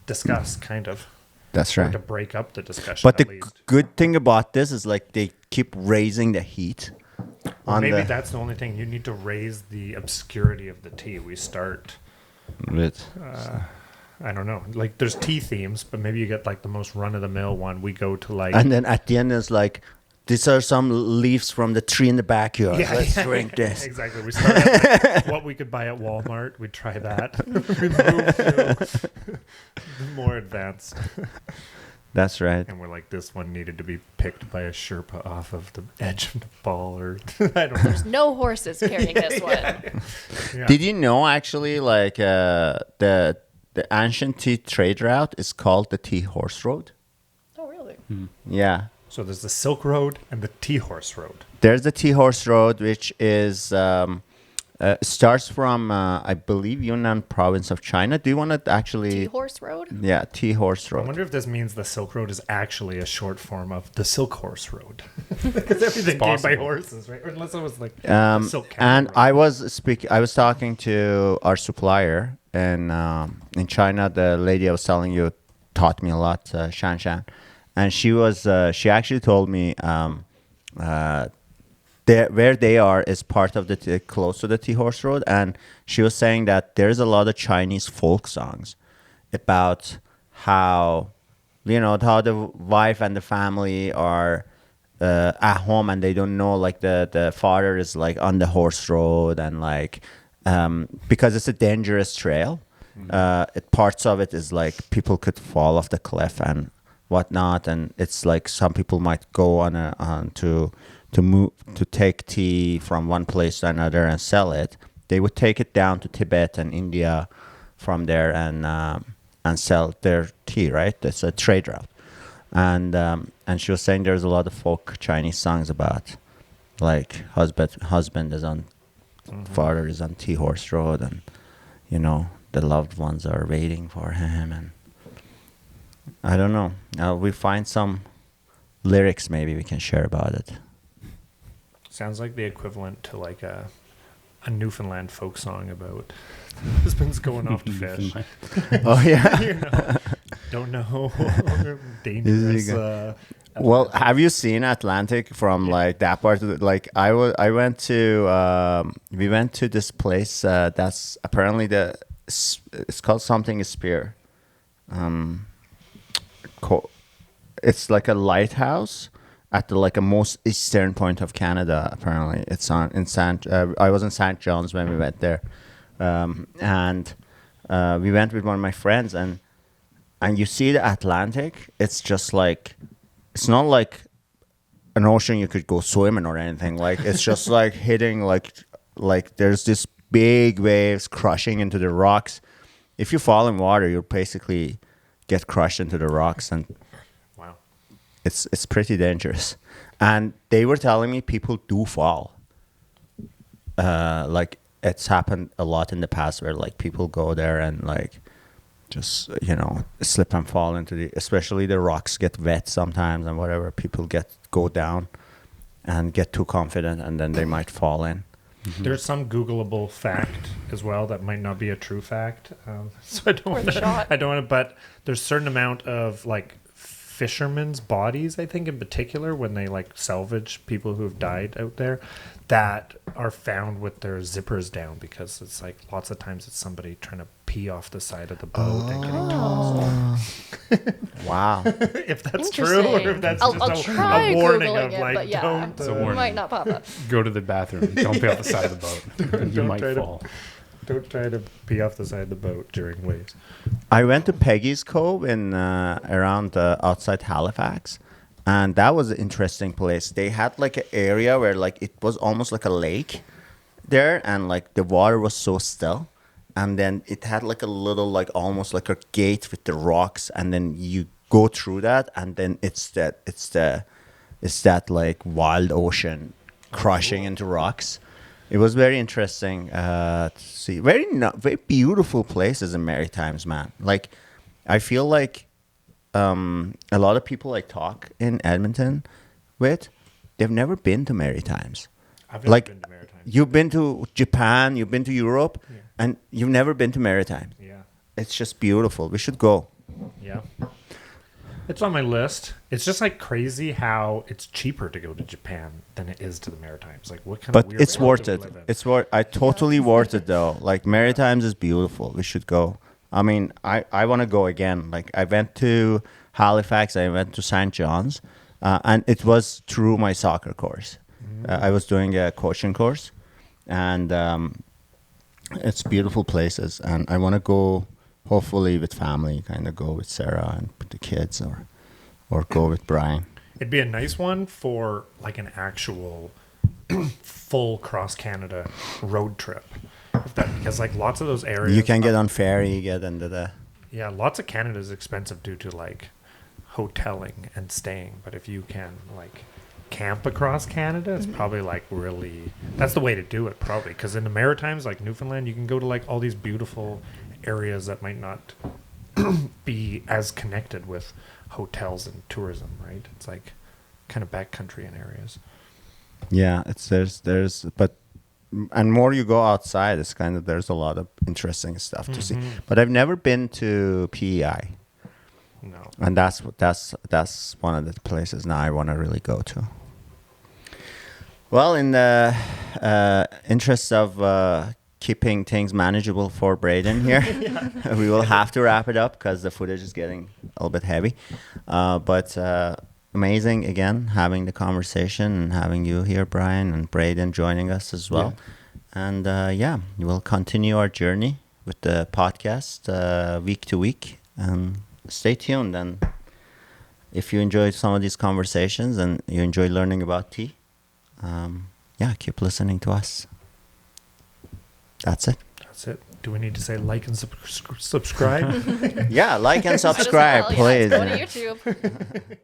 Speaker 4: discuss, kind of.
Speaker 1: That's
Speaker 4: Or
Speaker 1: right.
Speaker 4: to break up the discussion,
Speaker 1: But
Speaker 4: at
Speaker 1: the
Speaker 4: least.
Speaker 1: good thing about this is like they keep raising the heat.
Speaker 4: Or
Speaker 1: on
Speaker 4: maybe
Speaker 1: the-
Speaker 4: that's the only thing. You need to raise the obscurity of the tea. We start,
Speaker 1: with
Speaker 4: I don't know, like there's tea themes, but maybe you get like the most run-of-the-mill one. We go to like...
Speaker 1: and then at the end it's like these are some leaves from the tree in the backyard. Let's drink this.
Speaker 4: Exactly. We start at like, what we could buy at Walmart. We try that. We move to more advanced.
Speaker 1: That's right.
Speaker 4: And we're like, this one needed to be picked by a Sherpa off of the edge of the ball, or I don't know.
Speaker 3: No horses carrying this one.
Speaker 4: Yeah.
Speaker 1: Did you know actually like the ancient tea trade route is called the Tea Horse Road?
Speaker 3: Oh, really?
Speaker 1: Yeah.
Speaker 4: So there's the Silk Road and the Tea Horse Road.
Speaker 1: There's the Tea Horse Road, which is starts from I believe Yunnan province of China. Do you want to actually?
Speaker 3: Tea Horse Road?
Speaker 1: Yeah, Tea Horse
Speaker 4: I
Speaker 1: Road.
Speaker 4: wonder if this means the Silk Road is actually a short form of the Silk Horse Road. Because everything came by
Speaker 2: possible.
Speaker 4: horses, right? Or unless it was like the Silk Camel
Speaker 1: And
Speaker 4: Road.
Speaker 1: I was talking to our supplier in China. The lady I was telling you taught me a lot, Shan Shan, and she actually told me where they are is part of the close to the Tea Horse Road, and she was saying that there's a lot of Chinese folk songs about how how the wife and the family are at home and they don't know like the father is like on the horse road and like because it's a dangerous trail. Parts of it is like people could fall off the cliff and whatnot, and it's like some people might go on to move to take tea from one place to another and sell it. They would take it down to Tibet and India from there and sell their tea, right? It's a trade route. And she was saying there's a lot of folk Chinese songs about like husband is on father is on tea horse road, and you know the loved ones are waiting for him, and I don't know. We find some lyrics maybe we can share about it.
Speaker 4: Sounds like the equivalent to like a Newfoundland folk song about husbands going off to fish.
Speaker 1: Oh yeah.
Speaker 4: You know, don't know. Dangerous.
Speaker 1: Well, have you seen Atlantic from like that part of the, like I went to we went to this place that's apparently it's called something Spear. It's like a lighthouse at the like a most eastern point of Canada. Apparently, it's in Saint. I was in St. John's when we went there, and we went with one of my friends, and you see the Atlantic. It's just like it's not like an ocean you could go swimming or anything. Like it's just like hitting like there's this big waves crushing into the rocks. If you fall in water, you'll basically get crushed into the rocks, and
Speaker 4: wow,
Speaker 1: it's pretty dangerous. And they were telling me people do fall. Like it's happened a lot in the past where like people go there and like just slip and fall into especially the rocks get wet sometimes and whatever. People go down and get too confident and then they might fall in.
Speaker 4: Mm-hmm. There's some Googleable fact as well that might not be a true fact. So I don't want to, but there's a certain amount of like fishermen's bodies, I think in particular, when they like salvage people who've died out there, that are found with their zippers down, because it's like lots of times it's somebody trying to pee off the side of the boat and getting tossed.
Speaker 1: Wow.
Speaker 4: If that's true, or if that's
Speaker 3: I'll
Speaker 4: just
Speaker 3: try
Speaker 4: a warning
Speaker 3: Googling
Speaker 4: of
Speaker 3: it,
Speaker 4: like,
Speaker 3: but yeah,
Speaker 4: don't.
Speaker 2: It's a warning.
Speaker 3: might not pop up.
Speaker 2: Go to the bathroom. Don't be off the side of the boat. You
Speaker 4: Don't
Speaker 2: might
Speaker 4: try to-
Speaker 2: fall.
Speaker 4: Don't try to pee off the side of the boat during waves.
Speaker 1: I went to Peggy's Cove in around outside Halifax, and that was an interesting place. They had like an area where like it was almost like a lake there, and like the water was so still, and then it had like a little like almost like a gate with the rocks, and then you go through that, and then it's that like wild ocean crushing into rocks. It was very interesting to see. Very beautiful places in Maritimes, man. Like, I feel like a lot of people I talk in Edmonton with, they've never been to Maritimes.
Speaker 4: I've never been to Maritimes.
Speaker 1: You've been to Japan, you've been to Europe, and you've never been to Maritimes.
Speaker 4: Yeah.
Speaker 1: It's just beautiful. We should go.
Speaker 4: Yeah. It's on my list. It's just like crazy how it's cheaper to go to Japan than it is to the Maritimes. Like what kind of
Speaker 1: But
Speaker 4: weird
Speaker 1: it's
Speaker 4: world
Speaker 1: worth
Speaker 4: do we
Speaker 1: it.
Speaker 4: live in?
Speaker 1: It's worth. I totally worth it though. Like Maritimes is beautiful. We should go. I mean, I want to go again. Like I went to Halifax. I went to St. John's, and it was through my soccer course. I was doing a coaching course, and it's beautiful places. And I want to go. Hopefully with family, kind of go with Sarah and the kids, or go with Brian.
Speaker 4: It'd be a nice one for like an actual full cross Canada road trip. Because like lots of those areas,
Speaker 1: You can get on ferry, get into the.
Speaker 4: yeah, lots of Canada is expensive due to like hoteling and staying. But if you can like camp across Canada, it's probably like really, that's the way to do it probably. Because in the Maritimes, like Newfoundland, you can go to like all these beautiful areas that might not be as connected with hotels and tourism, right? It's like kind of backcountry in areas.
Speaker 1: Yeah, it's there's but and more you go outside, it's kind of there's a lot of interesting stuff to see. But I've never been to PEI,
Speaker 4: No.
Speaker 1: and that's one of the places now I want to really go to. Well, in the interest of keeping things manageable for Braeden here, we will have to wrap it up because the footage is getting a little bit heavy. But amazing again having the conversation and having you here, Brian, and Braeden joining us as well. And we'll continue our journey with the podcast week to week. And stay tuned. And if you enjoyed some of these conversations and you enjoy learning about tea, keep listening to us. That's it.
Speaker 4: That's it. Do we need to say like and subscribe?
Speaker 1: Yeah, like and subscribe, please.
Speaker 3: Go to YouTube.